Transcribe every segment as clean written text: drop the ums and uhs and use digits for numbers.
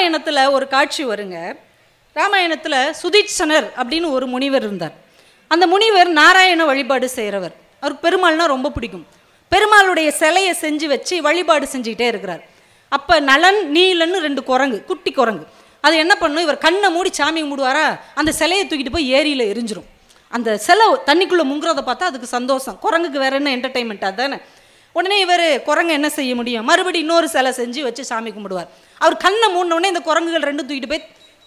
ராமாயணத்தில் ஒரு காட்சி வருங்க. ராமாயணத்தில் சுதீட்சனர் அப்படின்னு ஒரு முனிவர் இருந்தார். அந்த முனிவர் நாராயண வழிபாடு செய்கிறவர். அவருக்கு பெருமாள்னா ரொம்ப பிடிக்கும். பெருமாளுடைய சிலையை செஞ்சு வச்சு வழிபாடு செஞ்சுக்கிட்டே இருக்கிறார். அப்போ நலன் நீலன்னு 2 குரங்கு, குட்டி குரங்கு, அது என்ன பண்ணும், இவர் கண்ணை மூடி சாமி மூடுவாரா, அந்த சிலையை தூக்கிட்டு போய் ஏரியில் எரிஞ்சிரும். அந்த சிலை தண்ணிக்குள்ளே முங்குறதை பார்த்தா அதுக்கு சந்தோஷம். குரங்குக்கு வேற என்ன என்டர்டைன்மெண்ட் அதுதானே. உடனே இவர் குரங்கு என்ன செய்ய முடியும், மறுபடியும் இன்னொரு சிலை செஞ்சு வச்சு சாமி கும்பிடுவார். அவர் கண்ணை மூடினோடனே இந்த குரங்குகள் 2 தூக்கிட்டு போய்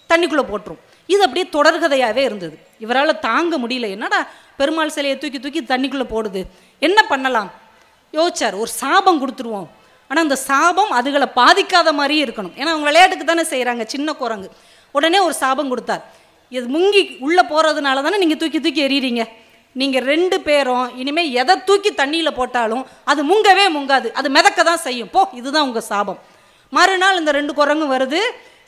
தண்ணிக்குள்ளே போட்டுரும். இது அப்படியே தொடர்கதையாகவே இருந்தது. இவரால் தாங்க முடியல, என்னடா பெருமாள் சிலையை தூக்கி தூக்கி தண்ணிக்குள்ளே போடுது, என்ன பண்ணலாம் யோசிச்சார். ஒரு சாபம் கொடுத்துருவோம், ஆனால் அந்த சாபம் அதுகளை பாதிக்காத மாதிரியே இருக்கணும். ஏன்னா அவங்க விளையாட்டுக்கு தானே செய்கிறாங்க, சின்ன குரங்கு. உடனே ஒரு சாபம் கொடுத்தார். இது முங்கி உள்ளே போகிறதுனால தானே நீங்கள் தூக்கி தூக்கி எறிகிறீங்க. நீங்கள் 2 பேரும் இனிமேல் எதை தூக்கி தண்ணியில் போட்டாலும் அது முங்கவே முங்காது, அது மிதக்க தான் செய்யும். போ, இதுதான் உங்கள் சாபம். மறுநாள் இந்த 2 குரங்கும் வருது,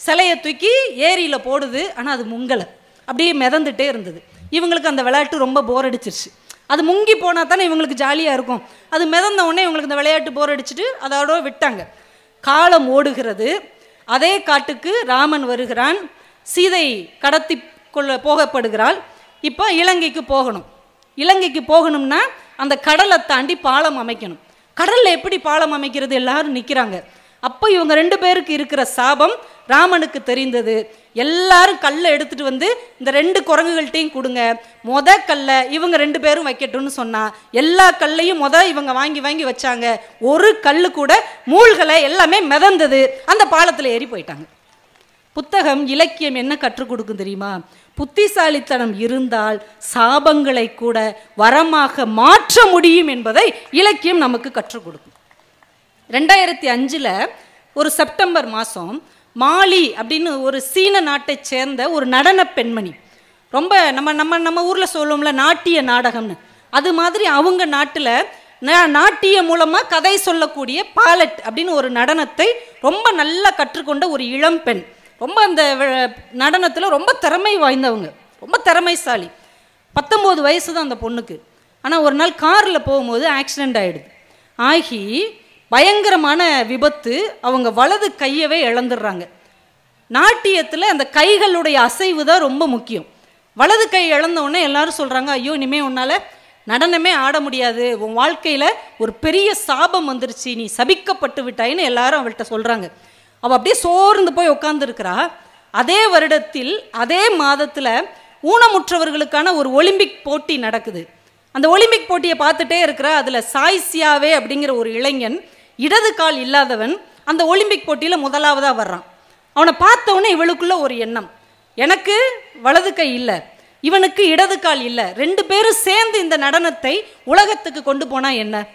சிலையை தூக்கி ஏரியில் போடுது. ஆனால் அது முங்கலை, அப்படியே மிதந்துட்டே இருந்தது. இவங்களுக்கு அந்த விளையாட்டு ரொம்ப போர் அடிச்சிருச்சு. அது முங்கி போனால் தானே இவங்களுக்கு ஜாலியாக இருக்கும். அது மிதந்த உடனே இவங்களுக்கு இந்த விளையாட்டு போர் அடிச்சுட்டு அதோட விட்டாங்க. காலம் ஓடுகிறது. அதே காட்டுக்கு ராமன் வருகிறான். சீதை கடத்தி போகப்படுகிறாள். இப்போ இலங்கைக்கு போகணும். இலங்கைக்கு போகணும்னா அந்த கடலை தாண்டி பாலம் அமைக்கணும். கடலில் எப்படி பாலம் அமைக்கிறது, எல்லாரும் நிற்கிறாங்க. அப்போ இவங்க 2 பேருக்கு இருக்கிற சாபம் ராமனுக்கு தெரிந்தது. எல்லாரும் கல்லை எடுத்துட்டு வந்து இந்த 2 குரங்குகள்கிட்டையும் கொடுங்க, கல்லை இவங்க 2 பேரும் வைக்கட்டும்னு சொன்னா எல்லா கல்லையும் இவங்க வாங்கி வாங்கி வச்சாங்க. ஒரு கல்லு கூட மூழ்கலை, எல்லாமே மிதந்தது. அந்த பாலத்தில் ஏறி போயிட்டாங்க. புத்தகம் இலக்கியம் என்ன கற்றுக் கொடுக்கும் தெரியுமா? புத்திசாலித்தனம் இருந்தால் சாபங்களை கூட வரமாக மாற்ற முடியும் என்பதை இலக்கியம் நமக்கு கற்றுக் கொடுக்கும். 2005 ஒரு செப்டம்பர் மாதம் மாலி அப்படின்னு ஒரு சீன நாட்டை சேர்ந்த ஒரு நடன பெண்மணி, ரொம்ப நம்ம நம்ம நம்ம ஊரில் சொல்லுவோம்ல நாட்டிய நாடகம்னு, அது மாதிரி அவங்க நாட்டில் நாட்டிய மூலமாக கதை சொல்லக்கூடிய பாலட் அப்படின்னு ஒரு நடனத்தை ரொம்ப நல்லா கற்றுக்கொண்ட ஒரு இளம் பெண். ரொம்ப அந்த நடனத்தில் ரொம்ப திறமை வாய்ந்தவங்க, ரொம்ப திறமைசாலி. 19 வயசு தான் அந்த பொண்ணுக்கு. ஆனால் ஒரு நாள் காரில் போகும்போது ஆக்சிடெண்ட் ஆகி பயங்கரமான விபத்து. அவங்க வலது கையவே இழந்துடுறாங்க. நாட்டியத்தில் அந்த கைகளுடைய அசைவு தான் ரொம்ப முக்கியம். வலது கை இழந்தவுடனே எல்லாரும் சொல்கிறாங்க, ஐயோ இனிமேல் உன்னால் நடனமே ஆட முடியாது, உன் வாழ்க்கையில் ஒரு பெரிய சாபம் வந்துருச்சு, நீ சபிக்கப்பட்டு விட்டாயின்னு எல்லாரும் அவள்கிட்ட சொல்கிறாங்க. அவள் அப்படியே சோர்ந்து போய் உட்காந்துருக்கிறா. அதே வருடத்தில் அதே மாதத்தில் ஊனமுற்றவர்களுக்கான ஒரு ஒலிம்பிக் போட்டி நடக்குது. அந்த ஒலிம்பிக் போட்டியை பார்த்துட்டே இருக்கிறா. அதில் சாய்சியாவே அப்படிங்கிற ஒரு இளைஞன், இடது கால் இல்லாதவன், அந்த ஒலிம்பிக் போட்டியில் முதலாவதாக வர்றான். அவனை பார்த்தவொடனே இவளுக்குள்ள ஒரு எண்ணம், எனக்கு வலது கை இல்லை, இவனுக்கு இடது கால் இல்லை, 2 பேரும் சேர்ந்து இந்த நடனத்தை உலகத்துக்கு கொண்டு போனால் என்ன?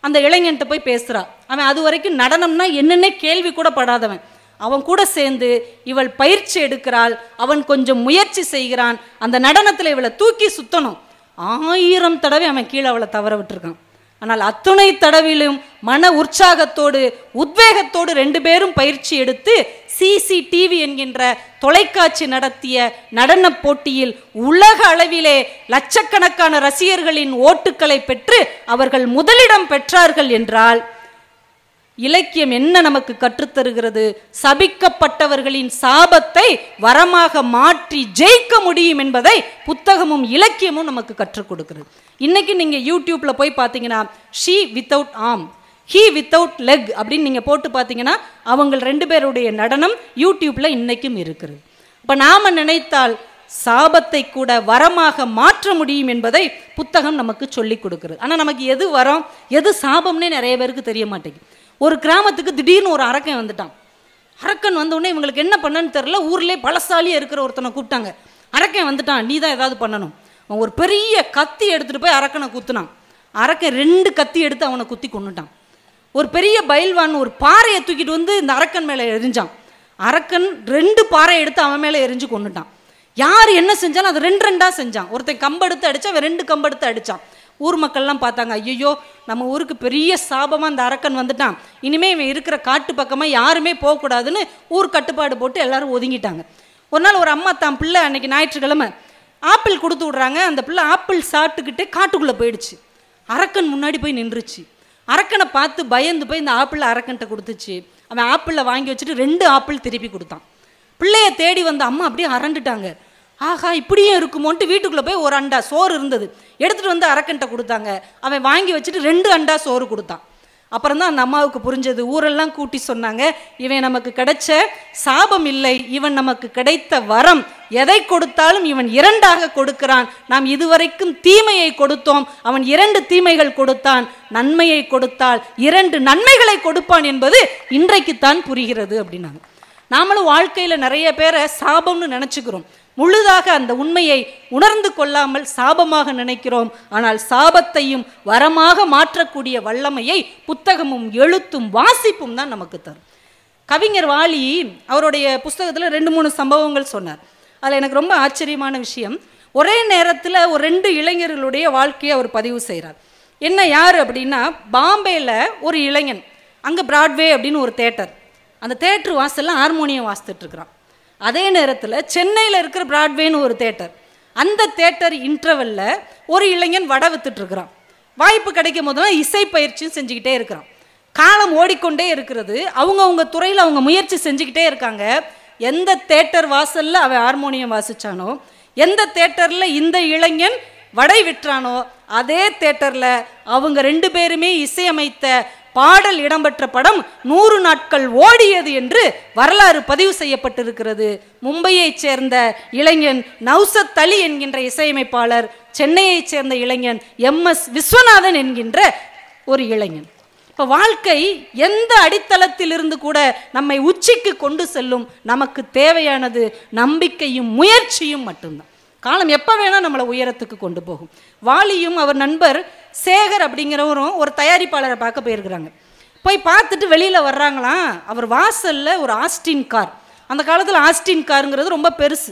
அந்த இளைஞன்ட்ட போய் பேசுகிறா. அவன் அது வரைக்கும் நடனம்னா என்னன்னே கேள்வி கூட படாதவன். அவன் கூட சேர்ந்து இவள் பயிற்சி எடுக்கிறாள். அவன் கொஞ்சம் முயற்சி செய்கிறான். அந்த நடனத்தில் இவளை தூக்கி சுத்தணும். 1000 தடவை அவன் கீழே அவளை தவற விட்டுருக்கான். ஆனால் அத்துணை தடவிலும் மன உற்சாகத்தோடு உத்வேகத்தோடு 2 பேரும் பயிற்சி எடுத்து சிசிடிவி என்கின்ற தொலைக்காட்சி நடத்திய நடன போட்டியில் உலக அளவிலே லட்சக்கணக்கான ரசிகர்களின் ஓட்டுக்களை பெற்று அவர்கள் முதலிடம் பெற்றார்கள் என்றால் இலக்கியம் என்ன நமக்கு கற்றுத்தருகிறது? சபிக்கப்பட்டவர்களின் சாபத்தை வரமாக மாற்றி ஜெயிக்க முடியும் என்பதை புத்தகமும் இலக்கியமும் நமக்கு கற்றுக் கொடுக்கிறது. இன்னைக்கு நீங்க யூடியூப்ல போய் பார்த்தீங்கன்னா she without arm, he without leg அப்படின்னு நீங்க போட்டு பார்த்தீங்கன்னா அவங்க 2 பேருடைய நடனம் யூடியூப்ல இன்னைக்கும் இருக்கிறது. அப்ப நாம நினைத்தால் சாபத்தை கூட வரமாக மாற்ற முடியும் என்பதை புத்தகம் நமக்கு சொல்லி கொடுக்கிறது. ஆனா நமக்கு எது வரம் எது சாபம்னே நிறைய பேருக்கு தெரிய மாட்டேங்குது. ஒரு கிராமத்துக்கு திடீர்னு ஒரு அரக்கன் வந்துட்டான். அரக்கன் வந்தோடனே இவங்களுக்கு என்ன பண்ணன்னு தெரியல. ஊர்லேயே பலசாலியாக இருக்கிற ஒருத்தனை கூப்பிட்டாங்க. அரக்கன் வந்துட்டான், நீ தான் ஏதாவது பண்ணணும். அவன் ஒரு பெரிய கத்தி எடுத்துகிட்டு போய் அரக்கனை குத்துனான். அரக்கன் 2 கத்தி எடுத்து அவனை குத்தி கொண்டுட்டான். ஒரு பெரிய பயில்வான் ஒரு பாறையை தூக்கிட்டு வந்து இந்த அரக்கன் மேலே எரிஞ்சான். அரக்கன் 2 பாறை எடுத்து அவன் மேலே எரிஞ்சு கொண்டுட்டான். யார் என்ன செஞ்சாலும் அது 2 செஞ்சான். ஒருத்தன் கம்பெடுத்து அடித்தான், அவன் 2 கம்பெடுத்து அடித்தான். ஊர் மக்கள்லாம் பார்த்தாங்க, ஐயோ நம்ம ஊருக்கு பெரிய சாபமாக அந்த அரக்கன் வந்துட்டான், இனிமேல் இவன் இருக்கிற காட்டு பக்கமாக யாருமே போகக்கூடாதுன்னு ஊர் கட்டுப்பாடு போட்டு எல்லாரும் ஒதுங்கிட்டாங்க. ஒரு நாள் ஒரு அம்மா தான் பிள்ளை அன்னைக்கு ஞாயிற்றுக்கிழமை ஆப்பிள் கொடுத்து விட்றாங்க. அந்த பிள்ளை ஆப்பிள் சாப்பிட்டுக்கிட்டே காட்டுக்குள்ளே போயிடுச்சு. அரக்கன் முன்னாடி போய் நின்றுச்சு. அரக்கனை பார்த்து பயந்து போய் இந்த ஆப்பிள் அரக்கன்ட்ட கொடுத்துச்சு. அவன் ஆப்பிளில் வாங்கி வச்சுட்டு 2 ஆப்பிள் திருப்பி கொடுத்தான். பிள்ளைய தேடி வந்த அம்மா அப்படியே அரண்டுட்டாங்க. ஆஹா இப்படியும் இருக்குமோன்ட்டு வீட்டுக்குள்ளே போய் ஒரு அண்டா சோறு இருந்தது எடுத்துகிட்டு வந்து அரக்கன்ட்ட கொடுத்தாங்க. அவன் வாங்கி வச்சுட்டு 2 அண்டா சோறு கொடுத்தான். அப்புறம் தான் அந்த அம்மாவுக்கு புரிஞ்சது. ஊரெல்லாம் கூட்டி சொன்னாங்க, இவன் நமக்கு கிடைச்ச சாபம் இல்லை, இவன் நமக்கு கிடைத்த வரம். எதை கொடுத்தாலும் இவன் 2ஆக கொடுக்கிறான். நாம் இதுவரைக்கும் தீமையை கொடுத்தோம், அவன் 2 தீமைகள் கொடுத்தான். நன்மையை கொடுத்தால் 2 நன்மைகளை கொடுப்பான் என்பது இன்றைக்குத்தான் புரிகிறது அப்படின்னாங்க. நாமளும் வாழ்க்கையில் நிறைய பேரை சாபம்னு நினச்சிக்கிறோம். முழுதாக அந்த உண்மையை உணர்ந்து கொள்ளாமல் சாபமாக நினைக்கிறோம். ஆனால் சாபத்தையும் வரமாக மாற்றக்கூடிய வல்லமையை புத்தகமும் எழுத்தும் வாசிப்பும் தான் நமக்கு தரும். கவிஞர் வாலி அவருடைய புஸ்தகத்தில் 2-3 சம்பவங்கள் சொன்னார். அதில் எனக்கு ரொம்ப ஆச்சரியமான விஷயம், ஒரே நேரத்தில் ஒரு 2 இளைஞர்களுடைய வாழ்க்கையை அவர் பதிவு செய்கிறார். என்ன யார் அப்படின்னா, பாம்பேயில் ஒரு இளைஞன், அங்கே பிராட்வே அப்படின்னு ஒரு தேட்டர், அந்த தேட்டர் வாசலில் ஹார்மோனியம் வாசித்துட்ருக்கிறான். அதே நேரத்தில் சென்னையில் இருக்கிற பிராட்வேன்னு ஒரு தேட்டர், அந்த தேட்டர் இன்டர்வெல்ல ஒரு இளைஞன் வடை வித்துட்ருக்கிறான். வாய்ப்பு கிடைக்கும் போதெல்லாம் இசை பயிற்சியும் செஞ்சுக்கிட்டே இருக்கிறான். காலம் ஓடிக்கொண்டே இருக்கிறது. அவங்க துறையில் அவங்க முயற்சி செஞ்சுக்கிட்டே இருக்காங்க. எந்த தேட்டர் வாசலில் அவன் ஹார்மோனியம் வாசித்தானோ, எந்த தேட்டரில் இந்த இளைஞன் வடை விற்றானோ, அதே தேட்டரில் அவங்க 2 பேருமே இசையமைத்த பாடல் இடம்பெற்ற படம் 100 நாட்கள் ஓடியது என்று வரலாறு பதிவு செய்யப்பட்டிருக்கிறது. மும்பையைச் சேர்ந்த இளைஞன் நௌசத் அலி என்கின்ற இசையமைப்பாளர், சென்னையைச் சேர்ந்த இளைஞன் MS விஸ்வநாதன் என்கின்ற ஒரு இளைஞன். இப்போ வாழ்க்கை எந்த அடித்தளத்திலிருந்து கூட நம்மை உச்சிக்கு கொண்டு செல்லும். நமக்கு தேவையானது நம்பிக்கையும் முயற்சியும் மட்டும்தான். காலம் எப்போ வேணால் நம்மளை உயரத்துக்கு கொண்டு போகும். வாலியும் அவர் நண்பர் சேகர் அப்படிங்கிறவரும் ஒரு தயாரிப்பாளரை பார்க்க போயிருக்கிறாங்க. போய் பார்த்துட்டு வெளியில் வர்றாங்களாம். அவர் வாசலில் ஒரு ஆஸ்டின் கார், அந்த காலத்தில் ஆஸ்டின் காருங்கிறது ரொம்ப பெருசு,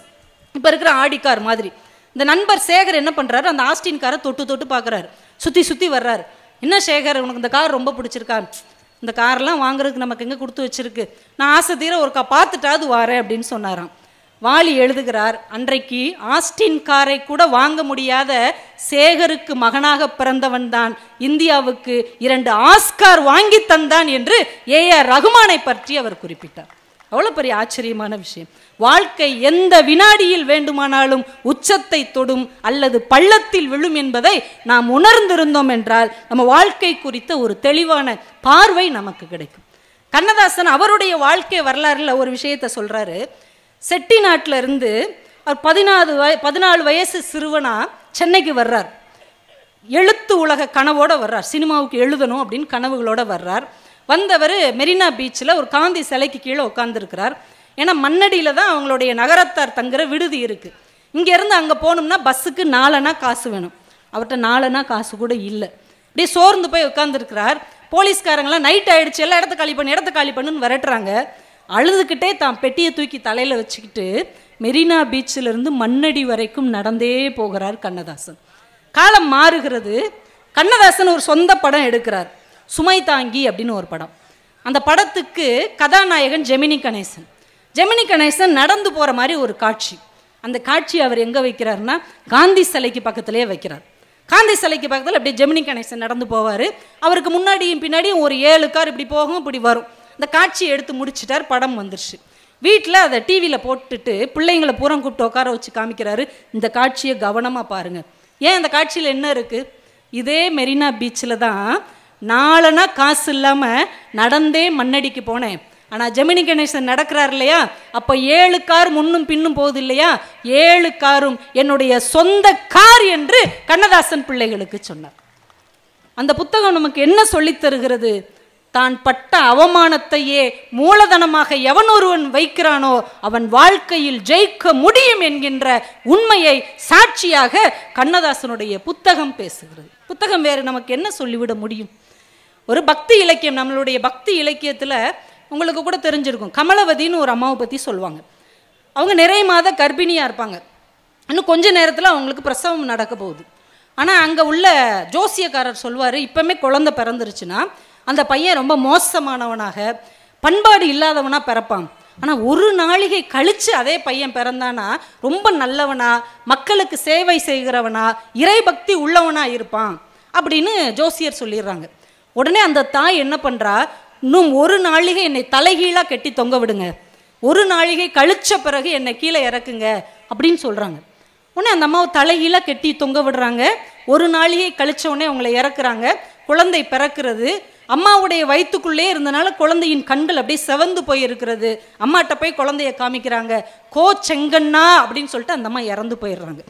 இப்போ இருக்கிற ஆடி கார் மாதிரி. இந்த நண்பர் சேகர் என்ன பண்ணுறாரு, அந்த ஆஸ்டின் காரை தொட்டு பார்க்குறாரு, சுற்றி வர்றாரு. என்ன சேகர், உனக்கு இந்த கார் ரொம்ப பிடிச்சிருக்கா? இந்த காரெலாம் வாங்குறதுக்கு நமக்கு எங்கே கொடுத்து வச்சுருக்கு, நான் ஆசை தீர ஒரு பார்த்துட்டாது வாரேன் அப்படின்னு சொன்னாராம். வாலி எழுதுகிறார், அன்றைக்கு ஆஸ்டின் காரை கூட வாங்க முடியாத சேகருக்கு மகனாக பிறந்தவன் தான் இந்தியாவுக்கு 2 ஆஸ்கார் வாங்கி தந்தான் என்று AR ரகுமானை பற்றி அவர் குறிப்பிட்டார். அவ்வளோ பெரிய ஆச்சரியமான விஷயம். வாழ்க்கை எந்த வினாடியில் வேண்டுமானாலும் உச்சத்தை தொடும் அல்லது பள்ளத்தில் விழும் என்பதை நாம் உணர்ந்திருந்தோம் என்றால் நம்ம வாழ்க்கை குறித்த ஒரு தெளிவான பார்வை நமக்கு கிடைக்கும். கண்ணதாசன் அவருடைய வாழ்க்கை வரலாறுல ஒரு விஷயத்தை சொல்றாரு. செட்டி நாட்டில் இருந்து அவர் 14 வயசு சிறுவனா சென்னைக்கு வர்றார். எழுத்து உலக கனவோடு வர்றார், சினிமாவுக்கு எழுதணும் அப்படின்னு கனவுகளோடு வர்றார். வந்தவர் மெரினா பீச்சில் ஒரு காந்தி சிலைக்கு கீழே உட்காந்துருக்கிறார். ஏன்னா மண்ணடியில் தான் அவங்களுடைய நகரத்தார் தங்குற விடுதி இருக்குது. இங்கேருந்து அங்கே போகணும்னா பஸ்ஸுக்கு 4 அணா காசு வேணும். அவர்கிட்ட 4 அணா காசு கூட இல்லை. அப்படியே சோர்ந்து போய் உட்காந்துருக்கிறார். போலீஸ்காரங்களாம் நைட் ஆகிடுச்சு, எல்லாம் இடத்த காலி பண்ணுன்னு விரட்டுறாங்க. அழுதுகிட்டே தான் பெட்டியை தூக்கி தலையில் வச்சுக்கிட்டு மெரினா பீச்சிலிருந்து மண்ணடி வரைக்கும் நடந்தே போகிறார் கண்ணதாசன். காலம் மாறுகிறது. கண்ணதாசன் ஒரு சொந்த படம் எடுக்கிறார், சுமை தாங்கி அப்படின்னு ஒரு படம். அந்த படத்துக்கு கதாநாயகன் ஜெமினி கணேசன் நடந்து போகிற மாதிரி ஒரு காட்சி. அந்த காட்சி அவர் எங்கே வைக்கிறாருன்னா காந்தி சிலைக்கு பக்கத்துலேயே வைக்கிறார். காந்தி சிலைக்கு பக்கத்தில் அப்படியே ஜெமினி கணேசன் நடந்து போவார். அவருக்கு முன்னாடியும் பின்னாடியும் ஒரு 7 கார் இப்படி போகும், இப்படி வரும். இந்த காட்சியை எடுத்து முடிச்சிட்டார், படம் வந்துருச்சு. வீட்டில் அதை டிவியில் போட்டுட்டு பிள்ளைங்களை பூரம் கூப்பிட்டு உட்கார வச்சு காமிக்கிறாரு, இந்த காட்சியை கவனமாக பாருங்கள். ஏன் அந்த காட்சியில் என்ன இருக்குது? இதே மெரினா பீச்சில் தான் 4 அணா காசு இல்லாமல் நடந்தே மண்ணடிக்கு போனேன். ஆனால் ஜெமினி கணேசன் நடக்கிறார் இல்லையா, அப்போ 7 கார் முன்னும் பின்னும் போகுது இல்லையா, 7 காரும் என்னுடைய சொந்த கார் என்று கண்ணதாசன் பிள்ளைகளுக்கு சொன்னார். அந்த புத்தகம் நமக்கு என்ன சொல்லித் தருகிறது? தான் பட்ட அவமானத்தையே மூலதனமாக எவன் ஒருவன் வைக்கிறானோ அவன் வாழ்க்கையில் ஜெயிக்க முடியும் என்கின்ற உண்மையை சாட்சியாக கண்ணதாசனுடைய புத்தகம் பேசுகிறது. புத்தகம் வேறு நமக்கு என்ன சொல்லிவிட முடியும்? ஒரு பக்தி இலக்கியம், நம்மளுடைய பக்தி இலக்கியத்தில் உங்களுக்கு கூட தெரிஞ்சிருக்கும், கமலவதின்னு ஒரு அம்மாவை பற்றி சொல்லுவாங்க. அவங்க நிறைய மாத கர்ப்பிணியாக இருப்பாங்க. இன்னும் கொஞ்ச நேரத்தில் அவங்களுக்கு பிரசவம் நடக்க போகுது. ஆனால் அங்கே உள்ள ஜோசியக்காரர் சொல்வார், இப்போமே குழந்தை பிறந்துருச்சுன்னா அந்த பையன் ரொம்ப மோசமானவனாக பண்பாடு இல்லாதவனாக பிறப்பான். ஆனால் ஒரு நாளிகை கழித்து அதே பையன் பிறந்தானா ரொம்ப நல்லவனா, மக்களுக்கு சேவை செய்கிறவனா, இறைபக்தி உள்ளவனா இருப்பான் அப்படின்னு ஜோசியர் சொல்லிடுறாங்க. உடனே அந்த தாய் என்ன பண்ணுறா, இன்னும் ஒரு நாளிகை என்னை தலைகீழாக கட்டி தொங்க விடுங்க, ஒரு நாழிகை கழிச்ச பிறகு என்னை கீழே இறக்குங்க அப்படின்னு சொல்கிறாங்க. உடனே அந்த அம்மாவை தலைகீழ கெட்டி தொங்க விடுறாங்க. ஒரு நாழிகை கழிச்ச உடனே அவங்கள இறக்குறாங்க. குழந்தை பிறக்கிறது. அம்மாவுடைய வயிற்றுக்குள்ளே இருந்தனால குழந்தையின் கண்கள் அப்படியே செவந்து போயிருக்கிறது. அம்மாட்ட போய் குழந்தைய காமிக்கிறாங்க. செங்கண்ணா அப்படின்னு சொல்லிட்டு அந்த அம்மா இறந்து போயிடுறாங்க.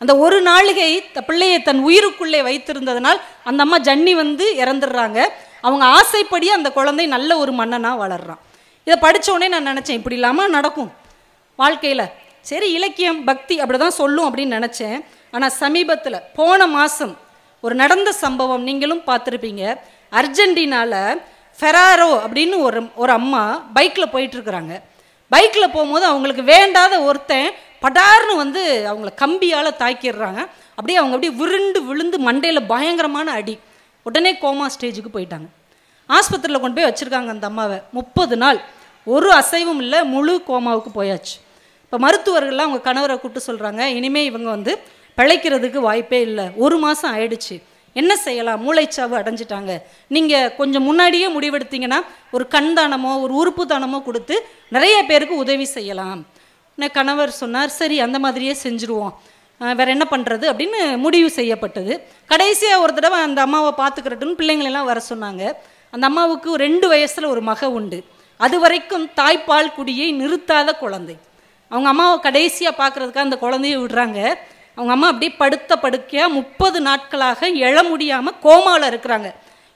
அந்த ஒரு நாளிகை பிள்ளையை தன் உயிருக்குள்ளே வைத்திருந்ததனால் அந்த அம்மா ஜன்னி வந்து இறந்துடுறாங்க. அவங்க ஆசைப்படி அந்த குழந்தை நல்ல ஒரு மன்னனாக வளர்றான். இதை படித்த உடனே நான் நினச்சேன், இப்படி இல்லாமல் நடக்கும் வாழ்க்கையில். சரி, இலக்கியம் பக்தி அப்படி தான் சொல்லும் அப்படின்னு நினச்சேன். ஆனால் சமீபத்தில் போன மாதம் ஒரு நடந்த சம்பவம் நீங்களும் பார்த்துருப்பீங்க. அர்ஜென்டினாவில் ஃபெராரோ அப்படின்னு ஒரு அம்மா பைக்கில் போயிட்டுருக்குறாங்க. பைக்கில் போகும்போது அவங்களுக்கு வேண்டாத ஒருத்தன் படார்னு வந்து அவங்கள கம்பியால் தாக்கிடுறாங்க. அப்படியே அவங்க அப்படியே விருண்டு விழுந்து மண்டையில் பயங்கரமான அடி. உடனே கோமா ஸ்டேஜுக்கு போயிட்டாங்க. ஆஸ்பத்திரியில் கொண்டு போய் வச்சுருக்காங்க அந்த அம்மாவை. 30 நாள் ஒரு அசைவும் இல்லை, முழு கோமாவுக்கு போயாச்சு. இப்போ மருத்துவர்கள்லாம் அவங்க கணவரை கூப்பிட்டு சொல்கிறாங்க, இனிமேல் இவங்க வந்து பிழைக்கிறதுக்கு வாய்ப்பே இல்லை, 1 மாதம் ஆயிடுச்சு, என்ன செய்யலாம், மூளைச்சாவு அடைஞ்சிட்டாங்க, நீங்கள் கொஞ்சம் முன்னாடியே முடிவெடுத்தீங்கன்னா ஒரு கண் தானமோ ஒரு உறுப்பு தானமோ கொடுத்து நிறைய பேருக்கு உதவி செய்யலாம். கணவர் சொன்னார், சரி அந்த மாதிரியே செஞ்சுருவோம், வேறு என்ன பண்ணுறது அப்படின்னு முடிவு செய்யப்பட்டது. கடைசியாக ஒரு தடவை அந்த அம்மாவை பார்த்துக்கிறட்டுன்னு பிள்ளைங்களெல்லாம் வர சொன்னாங்க. அந்த அம்மாவுக்கு 2 வயசில் ஒரு மக உண்டு. அது வரைக்கும் தாய்ப்பால் குடியை நிறுத்தாத குழந்தை. அவங்க அம்மாவை கடைசியாக பார்க்குறதுக்காக அந்த குழந்தைய விடுறாங்க. அவங்க அம்மா அப்படியே படுத்த படுக்கையாக 30 நாட்களாக எழ முடியாமல் கோமாவில் இருக்கிறாங்க.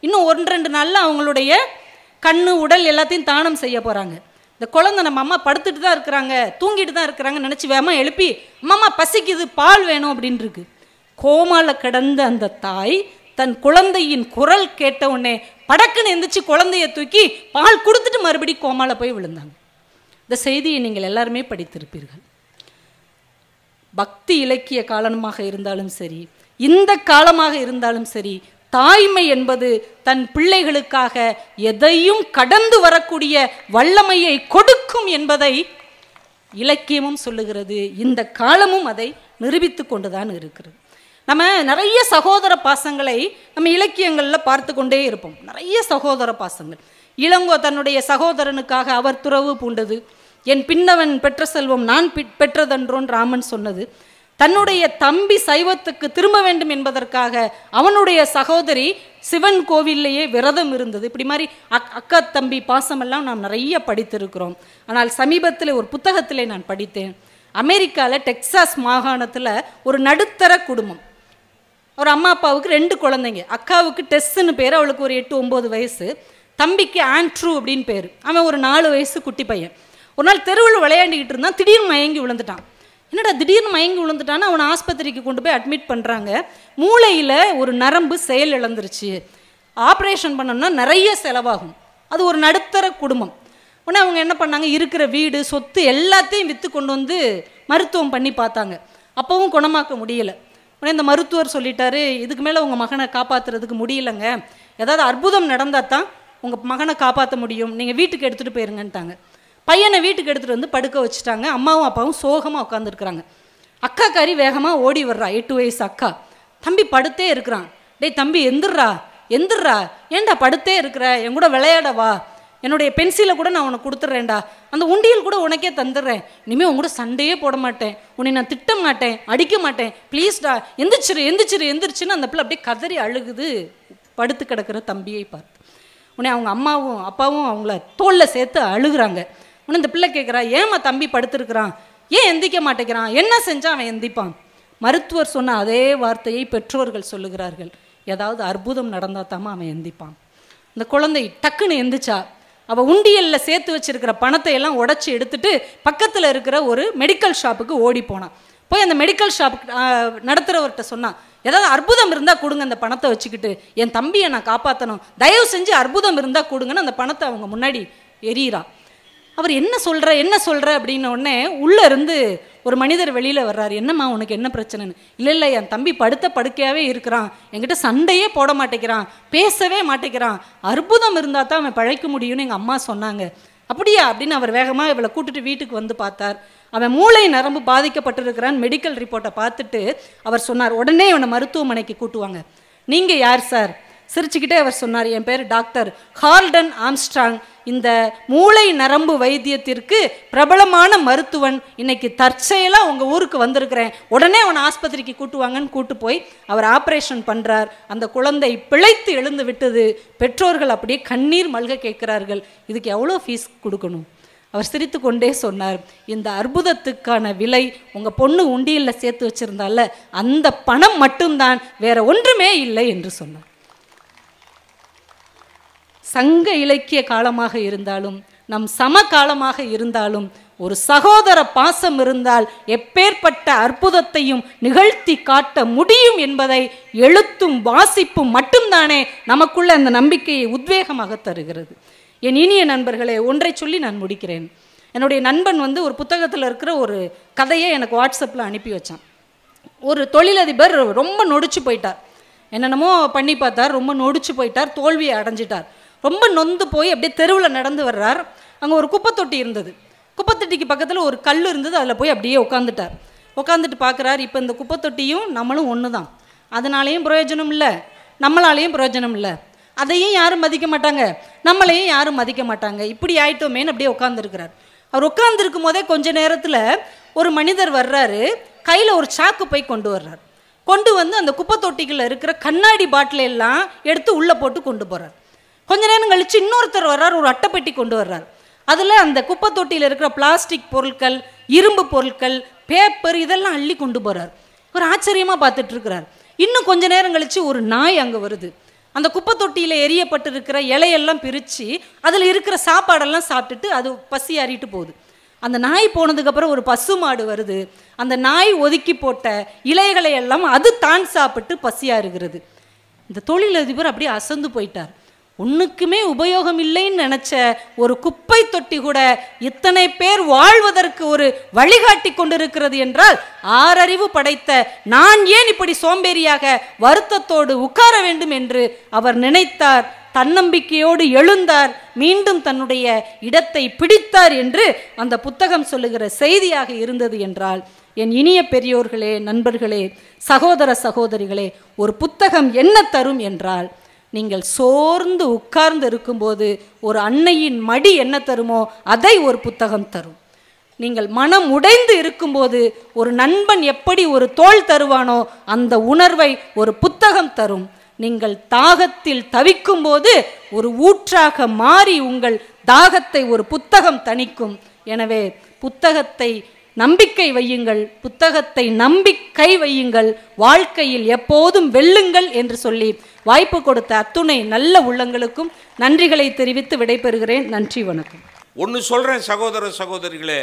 இன்னும் 1-2 நாளில் அவங்களுடைய கண் உடல் எல்லாத்தையும் தானம் செய்ய போகிறாங்க. இந்த குழந்தை நம்ம அம்மா படுத்துட்டு தான் இருக்கிறாங்க, தூங்கிட்டு தான் இருக்கிறாங்கன்னு நினச்சி வேமா எழுப்பி, அம்மா பசிக்குது பால் வேணும் அப்படின்னு இருக்கு. கோமாவில் கிடந்த அந்த தாய் தன் குழந்தையின் குரல் கேட்ட உடனே படக்குன்னு எந்திரிச்சு குழந்தைய தூக்கி பால் கொடுத்துட்டு மறுபடி கோமாவில் போய் விழுந்தாங்க. இந்த செய்தியை நீங்கள் எல்லாருமே படித்திருப்பீர்கள். பக்தி இலக்கிய காலமாக இருந்தாலும் சரி, இந்த காலமாக இருந்தாலும் சரி, தாய்மை என்பது தன் பிள்ளைகளுக்காக எதையும் கடந்து வரக்கூடிய வல்லமையை கொடுக்கும் என்பதை இலக்கியமும் சொல்லுகிறது. இந்த காலமும் அதை நிரூபித்து கொண்டுதான் இருக்கிறது. நம்ம நிறைய சகோதர பாசங்களை நம்ம இலக்கியங்களில் பார்த்து கொண்டே இருப்போம். நிறைய சகோதர பாசங்கள். இளங்கோ தன்னுடைய சகோதரனுக்காக அவர் துறவு பூண்டது. என் பின்னவன் பெற்ற செல்வம் நான் பெற்றதன்றோன் ராமன் சொன்னது. தன்னுடைய தம்பி சைவத்துக்கு திரும்ப வேண்டும் என்பதற்காக அவனுடைய சகோதரி சிவன் கோவிலேயே விரதம் இருந்தது. இப்படி மாதிரி அக்கா தம்பி பாசமெல்லாம் நாம் நிறைய படித்திருக்கிறோம். ஆனால் சமீபத்தில் ஒரு புத்தகத்தில் நான் படித்தேன். அமெரிக்காவில் டெக்சாஸ் மாகாணத்தில் ஒரு நடுத்தர குடும்பம். ஒரு அம்மா அப்பாவுக்கு 2 குழந்தைங்க. அக்காவுக்கு டெஸ்ஸுன்னு பேர், அவளுக்கு ஒரு 8-9 வயசு. தம்பிக்கு ஆண்ட்ரூ அப்படின்னு பேர், அவன் ஒரு 4 வயசு குட்டி பையன். ஒரு நாள் தெருவில் விளையாண்டிக்கிட்டு இருந்தான், திடீர்னு மயங்கி விழுந்துட்டான். என்னடா திடீர்னு மயங்கி விழுந்துட்டான்னு அவனை ஆஸ்பத்திரிக்கு கொண்டு போய் அட்மிட் பண்ணுறாங்க. மூளையில் ஒரு நரம்பு செயல் இழந்துருச்சு, ஆப்ரேஷன் பண்ணணும்னா நிறைய செலவாகும். அது ஒரு நடுத்தர குடும்பம். உடனே அவங்க என்ன பண்ணாங்க, இருக்கிற வீடு சொத்து எல்லாத்தையும் விற்று கொண்டு வந்து மருத்துவம் பண்ணி பார்த்தாங்க. அப்போவும் குணமாக்க முடியலை. உடனே இந்த மருத்துவர் சொல்லிட்டாரு, இதுக்கு மேலே உங்கள் மகனை காப்பாற்றுறதுக்கு முடியலைங்க, ஏதாவது அற்புதம் நடந்தால் தான் உங்கள் மகனை காப்பாற்ற முடியும், நீங்கள் வீட்டுக்கு எடுத்துகிட்டு போயிருங்கன்ட்டாங்க. பையனை வீட்டுக்கு எடுத்துகிட்டு வந்து படுக்க வச்சுட்டாங்க. அம்மாவும் அப்பாவும் சோகமாக உட்காந்துருக்குறாங்க. அக்காக்காரி வேகமாக ஓடி வர்றா, 8 வயசு அக்கா. தம்பி படுத்தே இருக்கிறான். டேய் தம்பி எந்திர்றா எந்திர்றா, ஏன்டா படுத்தே இருக்கிற, என் கூட விளையாடவா, என்னுடைய பென்சிலை கூட நான் உனக்கு கொடுத்துட்றேன்டா, அந்த உண்டியல் கூட உனக்கே தந்துடுறேன், இனிமேல் உங்க கூட சண்டையே போட மாட்டேன், உன்னை நான் திட்ட மாட்டேன், அடிக்க மாட்டேன், ப்ளீஸ்டா எந்திரிச்சிரு எந்திரிச்சிரு எந்திரிச்சுன்னு அந்த பிள்ளை அப்படியே கதறி அழுகுது படுத்து கிடக்கிற தம்பியை பார்த்து. உடனே அவங்க அம்மாவும் அப்பாவும் அவங்கள தோளில் சேர்த்து அழுகுறாங்க. உடனே இந்த பிள்ளை கேட்குறா, ஏம்மா தம்பி படுத்துருக்கிறான், ஏன் எந்திக்க மாட்டேங்கிறான், என்ன செஞ்சால் அவன் எந்திப்பான்? மருத்துவர் சொன்ன அதே வார்த்தையை பெற்றோர்கள் சொல்லுகிறார்கள், ஏதாவது அற்புதம் நடந்தால் தாமா அவன் எந்திப்பான். இந்த குழந்தை டக்குன்னு எந்திரிச்சா. அவள் உண்டியலில் சேர்த்து வச்சிருக்கிற பணத்தை எல்லாம் உடச்சி எடுத்துட்டு பக்கத்தில் இருக்கிற ஒரு மெடிக்கல் ஷாப்புக்கு ஓடி போனான். போய் அந்த மெடிக்கல் ஷாப்புக்கு நடத்துகிறவர்கிட்ட சொன்னான், ஏதாவது அற்புதம் இருந்தால் கொடுங்க, அந்த பணத்தை வச்சுக்கிட்டு என் தம்பியை நான் காப்பாற்றணும், தயவு செஞ்சு அற்புதம் இருந்தால் கொடுங்கன்னு அந்த பணத்தை அவங்க முன்னாடி எறிகிறா. அவர் என்ன சொல்கிற அப்படின்ன உடனே உள்ளே இருந்து ஒரு மனிதர் வெளியில் வர்றாரு. என்னம்மா உனக்கு என்ன பிரச்சனைன்னு? இல்லை என் தம்பி படுத்த படுக்கையாகவே இருக்கிறான், என்கிட்ட சண்டையே போட மாட்டேங்கிறான், பேசவே மாட்டேங்கிறான், அற்புதம் இருந்தால் தான் அவன் பழைக்க முடியும்னு எங்கள் அம்மா சொன்னாங்க. அப்படியா அப்படின்னு அவர் வேகமாக இவளை கூட்டிட்டு வீட்டுக்கு வந்து பார்த்தார். அவன் மூளை நரம்பு பாதிக்கப்பட்டிருக்கிறான். மெடிக்கல் ரிப்போர்ட்டை பார்த்துட்டு அவர் சொன்னார், உடனே இவனை மருத்துவமனைக்கு கூட்டுவாங்க. நீங்கள் யார் சார்? சிரிச்சுக்கிட்டே அவர் சொன்னார், என் பேர் டாக்டர் ஹால்டன் ஆம்ஸ்ட்ராங், இந்த மூளை நரம்பு வைத்தியத்திற்கு பிரபலமான மருத்துவன், இன்னைக்கு தற்செயலாக உங்கள் ஊருக்கு வந்திருக்கிறேன், உடனே அவனை ஆஸ்பத்திரிக்கு கூட்டுவாங்கன்னு கூட்டு போய் அவர் ஆப்ரேஷன் பண்ணுறார். அந்த குழந்தை பிழைத்து எழுந்து விட்டது. பெற்றோர்கள் அப்படியே கண்ணீர் மல்க கேட்கிறார்கள், இதுக்கு எவ்வளோ ஃபீஸ் கொடுக்கணும்? அவர் சிரித்து கொண்டே சொன்னார், இந்த அற்புதத்துக்கான விலை உங்கள் பொண்ணு உண்டியலில் சேர்த்து வச்சுருந்தால அந்த பணம் மட்டும்தான், வேற ஒன்றுமே இல்லை என்று சொன்னார். சங்க இலக்கிய காலமாக இருந்தாலும் நம் சமகாலமாக இருந்தாலும் ஒரு சகோதர பாசம் இருந்தால் எப்பேற்பட்ட அற்புதத்தையும் நிகழ்த்தி காட்ட முடியும் என்பதை எழுத்தும் வாசிப்பும் மட்டும்தானே நமக்குள்ள அந்த நம்பிக்கையை உத்வேகமாக தருகிறது. என் இனிய நண்பர்களே, ஒன்றை சொல்லி நான் முடிக்கிறேன். என்னுடைய நண்பன் ஒரு புத்தகத்தில் இருக்கிற ஒரு கதையை எனக்கு வாட்ஸ்அப்பில் அனுப்பி வச்சான். ஒரு தொழிலதிபர் ரொம்ப நொடிச்சு போயிட்டார், என்னென்னமோ பண்ணி பார்த்தார், ரொம்ப நொடிச்சு போயிட்டார், தோல்வியை அடைஞ்சிட்டார். ரொம்ப நொந்து போய் அப்படியே தெருவில் நடந்து வர்றார். அங்கே ஒரு குப்பை தொட்டி இருந்தது. குப்பை தொட்டிக்கு பக்கத்தில் ஒரு கல் இருந்தது. அதில் போய் அப்படியே உட்காந்துட்டார். உட்காந்துட்டு பார்க்குறார், இப்போ இந்த குப்பை தொட்டியும் நம்மளும் ஒன்று தான், அதனாலேயும் பிரயோஜனம் இல்லை, நம்மளாலேயும் பிரயோஜனம் இல்லை, அதையும் யாரும் மதிக்க மாட்டாங்க, நம்மளையும் யாரும் மதிக்க மாட்டாங்க, இப்படி ஆயிட்டோமேன்னு அப்படியே உட்காந்துருக்கிறார். அவர் உட்காந்துருக்கும் போதே கொஞ்ச நேரத்தில் ஒரு மனிதர் வர்றாரு, கையில் ஒரு சாக்கு பை கொண்டு வர்றார். கொண்டு வந்து அந்த குப்பை தொட்டிகளில் இருக்கிற கண்ணாடி பாட்டில் எல்லாம் எடுத்து உள்ளே போட்டு கொண்டு போகிறார். கொஞ்ச நேரம் கழிச்சு இன்னொருத்தர் வர்றார், ஒரு அட்டைப்பெட்டி கொண்டு வர்றார். அதில் அந்த குப்பை தொட்டியில் இருக்கிற பிளாஸ்டிக் பொருட்கள், இரும்பு பொருட்கள், பேப்பர் இதெல்லாம் அள்ளி கொண்டு போகிறார். ஒரு ஆச்சரியமாக பார்த்துட்டு இருக்கிறார். இன்னும் கொஞ்ச நேரம் கழிச்சு ஒரு நாய் அங்கே வருது. அந்த குப்பை தொட்டியில் எரியப்பட்டு இருக்கிற இலையெல்லாம் பிரித்து அதில் இருக்கிற சாப்பாடெல்லாம் சாப்பிட்டுட்டு அது பசி அறிட்டு போகுது. அந்த நாய் போனதுக்கப்புறம் ஒரு பசு மாடு வருது. அந்த நாய் ஒதுக்கி போட்ட இலைகளை எல்லாம் அது தான் சாப்பிட்டு பசியாறுகிறது. இந்த தொழிலதிபர் அப்படியே அசந்து போயிட்டார். ஒன்றுக்குமே உபயோகம் இல்லைன்னு நினச்ச ஒரு குப்பை தொட்டி கூட இத்தனை பேர் வாழ்வதற்கு ஒரு வழிகாட்டி கொண்டிருக்கிறது என்றால், ஆறறிவு படைத்த நான் ஏன் இப்படி சோம்பேறியாக வருத்தத்தோடு உட்கார வேண்டும் என்று அவர் நினைத்தார். தன்னம்பிக்கையோடு எழுந்தார், மீண்டும் தன்னுடைய இடத்தை பிடித்தார் என்று அந்த புத்தகம் சொல்லுகிற செய்தியாக இருந்தது என்றால், என் இனிய பெரியோர்களே, நண்பர்களே, சகோதர சகோதரிகளே, ஒரு புத்தகம் என்ன தரும் என்றால், நீங்கள் சோர்ந்து உட்கார்ந்து இருக்கும்போது ஒரு அன்னையின் மடி என்ன தருமோ அதை ஒரு புத்தகம் தரும். நீங்கள் மனம் உடைந்து இருக்கும்போது ஒரு நண்பன் எப்படி ஒரு தோள் தருவானோ அந்த உணர்வை ஒரு புத்தகம் தரும். நீங்கள் தாகத்தில் தவிக்கும் போது ஒரு ஊற்றாக மாறி உங்கள் தாகத்தை ஒரு புத்தகம் தணிக்கும். எனவே புத்தகத்தை நம்பிக்கை வையுங்கள், புத்தகத்தை நம்பிக்கை வையுங்கள், வாழ்க்கையில் எப்போதும் வெல்லுங்கள் என்று சொல்லி வாய்ப்பு கொடுத்த அத்துணை நல்ல உள்ளங்களுக்கும் நன்றிகளை தெரிவித்து விடைபெறுகிறேன். நன்றி, வணக்கம். ஒன்று சொல்கிறேன் சகோதர சகோதரிகளே,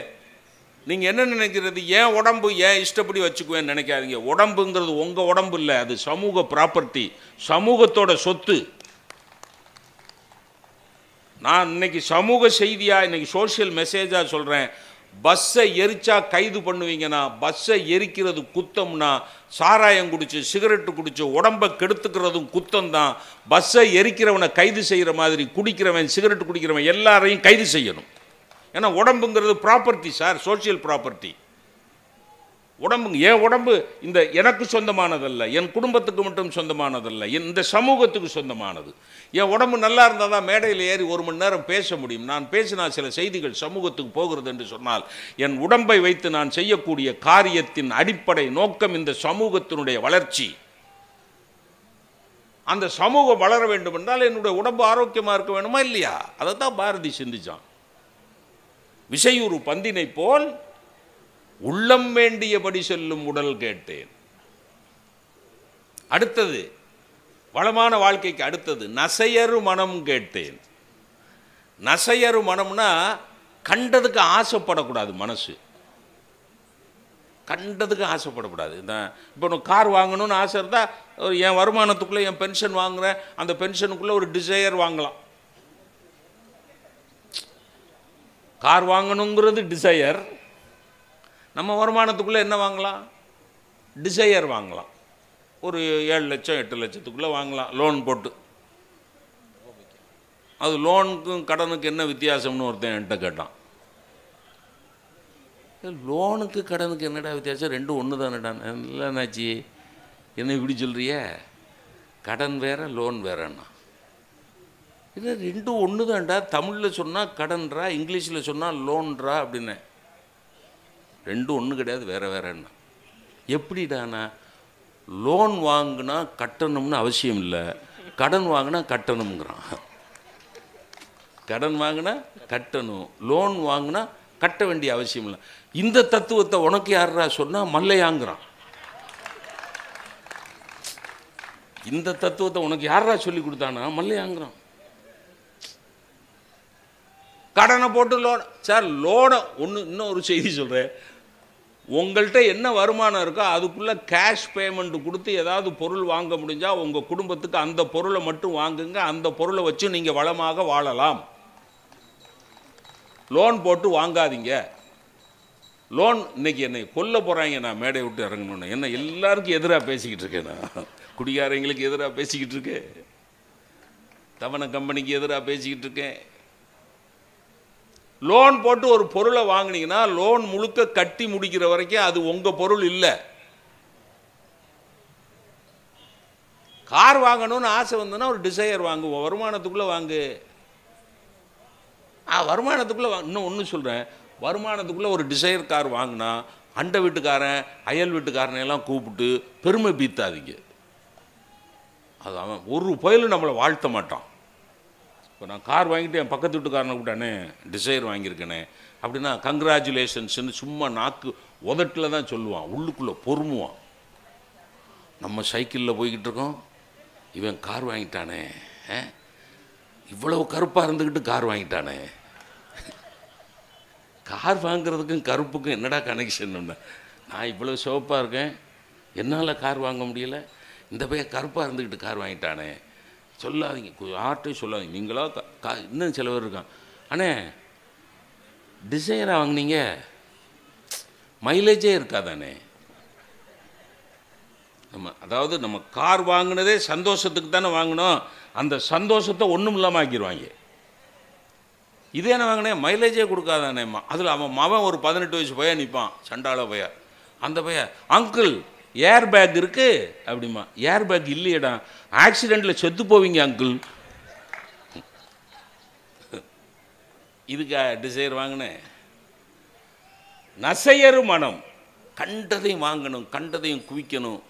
நீங்கள் என்ன நினைக்கிறது, ஏன் உடம்பு ஏன் இஷ்டப்படி வச்சுக்குவேன்னு நினைக்காதீங்க. உடம்புங்கிறது உங்கள் உடம்பு இல்லை, அது சமூக ப்ராப்பர்ட்டி, சமூகத்தோட சொத்து. நான் இன்னைக்கு சமூக செய்தியாக, இன்னைக்கு சோஷியல் மெசேஜாக சொல்கிறேன். பஸ்ஸை எரிச்சா கைது பண்ணுவீங்கன்னா, பஸ்ஸை எரிக்கிறது குத்தம்னா, சாராயம் குடிச்சு சிகரெட்டு குடிச்சு உடம்பை கெடுத்துக்கிறதும் குத்தம் தான். பஸ்ஸை எரிக்கிறவனை கைது செய்கிற மாதிரி குடிக்கிறவன், சிகரெட்டு குடிக்கிறவன் எல்லாரையும் கைது செய்யணும். ஏன்னா உடம்புங்கிறது ப்ராப்பர்ட்டி சார், சோஷியல் ப்ராப்பர்ட்டி. உடம்புங்க, என் உடம்பு இந்த எனக்கு சொந்தமானதல்ல, என் குடும்பத்துக்கு மட்டும் சொந்தமானதல்ல, இந்த சமூகத்துக்கு சொந்தமானது. என் உடம்பு நல்லா இருந்தால் தான் மேடையில் ஏறி 1 மணி நேரம் பேச முடியும். நான் பேசினா சில செய்திகள் சமூகத்துக்கு போகிறது என்று சொன்னால், என் உடம்பை வைத்து நான் செய்யக்கூடிய காரியத்தின் அடிப்படை நோக்கம் இந்த சமூகத்தினுடைய வளர்ச்சி. அந்த சமூகம் வளர வேண்டும் என்றால் என்னுடைய உடம்பு ஆரோக்கியமாக இருக்க வேணுமா இல்லையா? அதை தான் பாரதி சிந்திச்சான். விசையுறு பந்தினை போல் உள்ளம் வேண்டியபடி செல்லும் உடல் கேட்டேன். அடுத்தது வளமான வாழ்க்கைக்கு அடுத்தது நசையறு மனம் கேட்டேன். நசையறு மனம்னா கண்டதுக்கு ஆசைப்படக்கூடாது. மனசு கண்டதுக்கு ஆசைப்படக்கூடாது. இப்போ கார் வாங்கணும்னு ஆசை இருந்தால், என் வருமானத்துக்குள்ளே என் பென்ஷன் வாங்குறேன், அந்த பென்ஷனுக்குள்ளே ஒரு டிசையர் வாங்கலாம். கார் வாங்கணுங்கிறது டிசையர். நம்ம வருமானத்துக்குள்ளே என்ன வாங்கலாம்? டிசையர் வாங்கலாம். ஒரு 7 லட்சம் 8 லட்சத்துக்குள்ளே வாங்கலாம் லோன் போட்டு. அது லோனுக்கும் கடனுக்கு என்ன வித்தியாசம்னு ஒருத்தன் என்கிட்ட கேட்டான். லோனுக்கு கடனுக்கு என்னடா வித்தியாசம்? ரெண்டும் ஒன்று தானடா. இல்லைனாச்சி, என்ன இப்படி சொல்கிறிய? கடன் வேற லோன் வேறண்ணா. இது ரெண்டும் ஒன்று தான்டா. தமிழில் சொன்னால் கடன்றா, இங்கிலீஷில் சொன்னால் லோன்றா அப்படின்னு. ரெண்டும் ஒன்று கிடையாது, வேற வேறண்ணா. எப்படிடாண்ணா? லோன் வாங்கினா கட்டணும்னு அவசியம் இல்லை, கடன் வாங்கினா கட்டணுங்கிறான். கடன் வாங்கினா கட்டணும், லோன் வாங்கினா கட்ட வேண்டிய அவசியம் இல்லை. இந்த தத்துவத்தை உனக்கு யாரா சொன்னால் மல்லையாங்கிறான். இந்த தத்துவத்தை உனக்கு யாரா சொல்லி கொடுத்தானா மல்லையாங்கிறான். கடனை போட்டு லோன். சார் லோனை ஒன்று, இன்னொரு செய்தி சொல்கிறேன். உங்கள்கிட்ட என்ன வருமானம் இருக்கோ அதுக்குள்ளே கேஷ் பேமெண்ட் கொடுத்து ஏதாவது பொருள் வாங்க முடிஞ்சால் உங்கள் குடும்பத்துக்கு அந்த பொருளை மட்டும் வாங்குங்க. அந்த பொருளை வச்சு நீங்கள் வளமாக வாழலாம். லோன் போட்டு வாங்காதீங்க. லோன் இன்னைக்கு என்னை கொல்ல போகிறாங்க. நான் மேடை விட்டு இறங்கணுன்னு என்ன எல்லாருக்கும் எதிராக பேசிக்கிட்டு இருக்கேன். நான் குடிகாரங்களுக்கு எதிராக பேசிக்கிட்டு இருக்கேன், தவணை கம்பெனிக்கு எதிராக பேசிக்கிட்டு இருக்கேன். லோன் போட்டு ஒரு பொருளை வாங்கினீங்கன்னா லோன் முழுக்க கட்டி முடிக்கிற வரைக்கும் அது உங்கள் பொருள் இல்லை. கார் வாங்கணும்னு ஆசை வந்ததுன்னா ஒரு டிசையர் வாங்குவோம், வருமானத்துக்குள்ளே வாங்கு. வருமானத்துக்குள்ளே இன்னும் ஒன்று சொல்கிறேன், வருமானத்துக்குள்ளே ஒரு டிசையர் கார் வாங்கினா அண்டை வீட்டுக்காரன் அயல் வீட்டுக்காரனையெல்லாம் கூப்பிட்டு பெருமை பீத்தாதீங்க. அது அவன் ஒரு புயலும் நம்மளை வாழ்த்த மாட்டான். இப்போ நான் கார் வாங்கிட்டு என் பக்கத்து வீட்டுக்காரனை கூப்பிட்டானே டிசைர் வாங்கியிருக்கேனே அப்படின்னா கங்க்ராச்சுலேஷன்ஸ்ன்னு சும்மா நாக்கு உதட்டில் தான் சொல்லுவான், உள்ளுக்குள்ளே பொறுமுவான். நம்ம சைக்கிளில் போய்கிட்டு இருக்கோம், இவன் கார் வாங்கிட்டானே, இவ்வளவு கருப்பாக இருந்துக்கிட்டு கார் வாங்கிட்டானே. கார் வாங்கிறதுக்கும் கருப்புக்கும் என்னடா கனெக்ஷன்? நான் இவ்வளோ சிவப்பாக இருக்கேன், என்னால் கார் வாங்க முடியலை, இந்த பையன் கருப்பாக இருந்துக்கிட்டு கார் வாங்கிட்டானே. சொல்லாதீங்க, யார்ட்டையும் சொல்லாதீங்க. நீங்களா இன்னும் சில பேர் இருக்கான், அண்ணே டிசைராக வாங்கினீங்க, மைலேஜே இருக்காதானே. அதாவது நம்ம கார் வாங்கினதே சந்தோஷத்துக்கு தானே வாங்கினோம், அந்த சந்தோஷத்தை ஒன்றும் இல்லாமல் ஆக்கிடுவாங்க. இதே என்ன வாங்கினேன் மைலேஜே கொடுக்காதானேம்மா. அதில் அவன் மவன் ஒரு 18 வயசு பையன் நிற்பான், சண்டாள பையன். அந்த பையன் அங்கிள் ஏர் பேக் இருக்கு அப்படிமா. ஏர் பேக் இல்லையடா, ஆக்சிடெண்ட்டில் செத்து போவீங்க அங்கிள். இதுக்கா டிசைர் வாங்கினேன்? நசையறு மனம், கண்டதையும் வாங்கணும், கண்டதையும் குவிக்கணும்.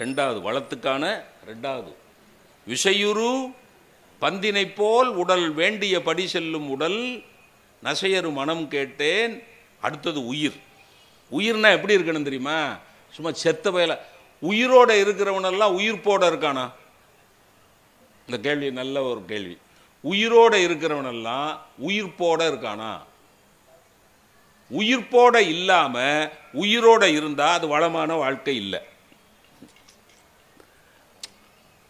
ரெண்டாவது வளத்துக்கான ரெண்டாவது விஷயுரு பந்தினை போல் உடல் வேண்டிய படி செல்லும் உடல் நசையறு மனம் கேட்டேன். அடுத்தது உயிர். உயிர்னா எப்படி இருக்கணும் தெரியுமா? சும்மா செத்த வயல உயிரோட இருக்கிறவனெல்லாம் உயிர்ப்போட இருக்கானா? இந்த கேள்வி நல்ல ஒரு கேள்வி. உயிரோட இருக்கிறவனெல்லாம் உயிர்ப்போட இருக்கானா? உயிர்ப்போட இல்லாம உயிரோட இருந்தா அது வளமான வாழ்க்கை இல்லை.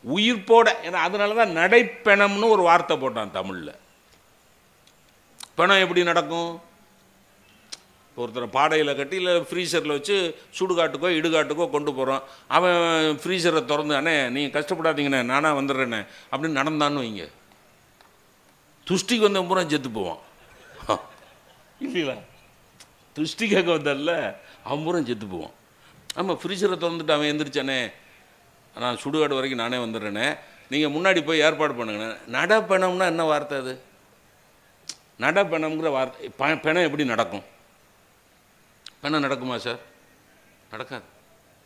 உயிர்ப்போட, ஏன்னா அதனாலதான் நடைப்பெணம்னு ஒரு வார்த்தை போட்டான் தமிழ்ல. பெணம் எப்படி நடக்கும்? ஒருத்தரை பாடையில் கட்டி இல்லை ஃப்ரீசரில் வச்சு சுடுகாட்டுக்கோ இடுகாட்டுக்கோ கொண்டு போகிறோம். அவன் ஃப்ரீசரை திறந்து, அண்ணே நீங்கள் கஷ்டப்படாதீங்கண்ணே நானாக வந்துடுறேண்ணே அப்படின்னு நடந்தான்னு வைங்க, துஷ்டிக்கு வந்தவன் பூரா செத்து போவான். இல்லைங்களா? துஷ்டி கேட்க வந்தால அவன் பூரா செத்து போவான். ஆமாம், ஃப்ரீசரை திறந்துட்டு அவன் எந்திரிச்சானே, நான் சுடுகாடு வரைக்கும் நானே வந்துடுறேனே, நீங்கள் முன்னாடி போய் ஏற்பாடு பண்ணுங்கண்ணே. நடப்பணம்னா என்ன வார்த்தை அது? நடப்பணம்ங்கிற வார்த்தை, பிணம் எப்படி நடக்கும்? பெண்ணை நடக்குமா சார்? நடக்காது.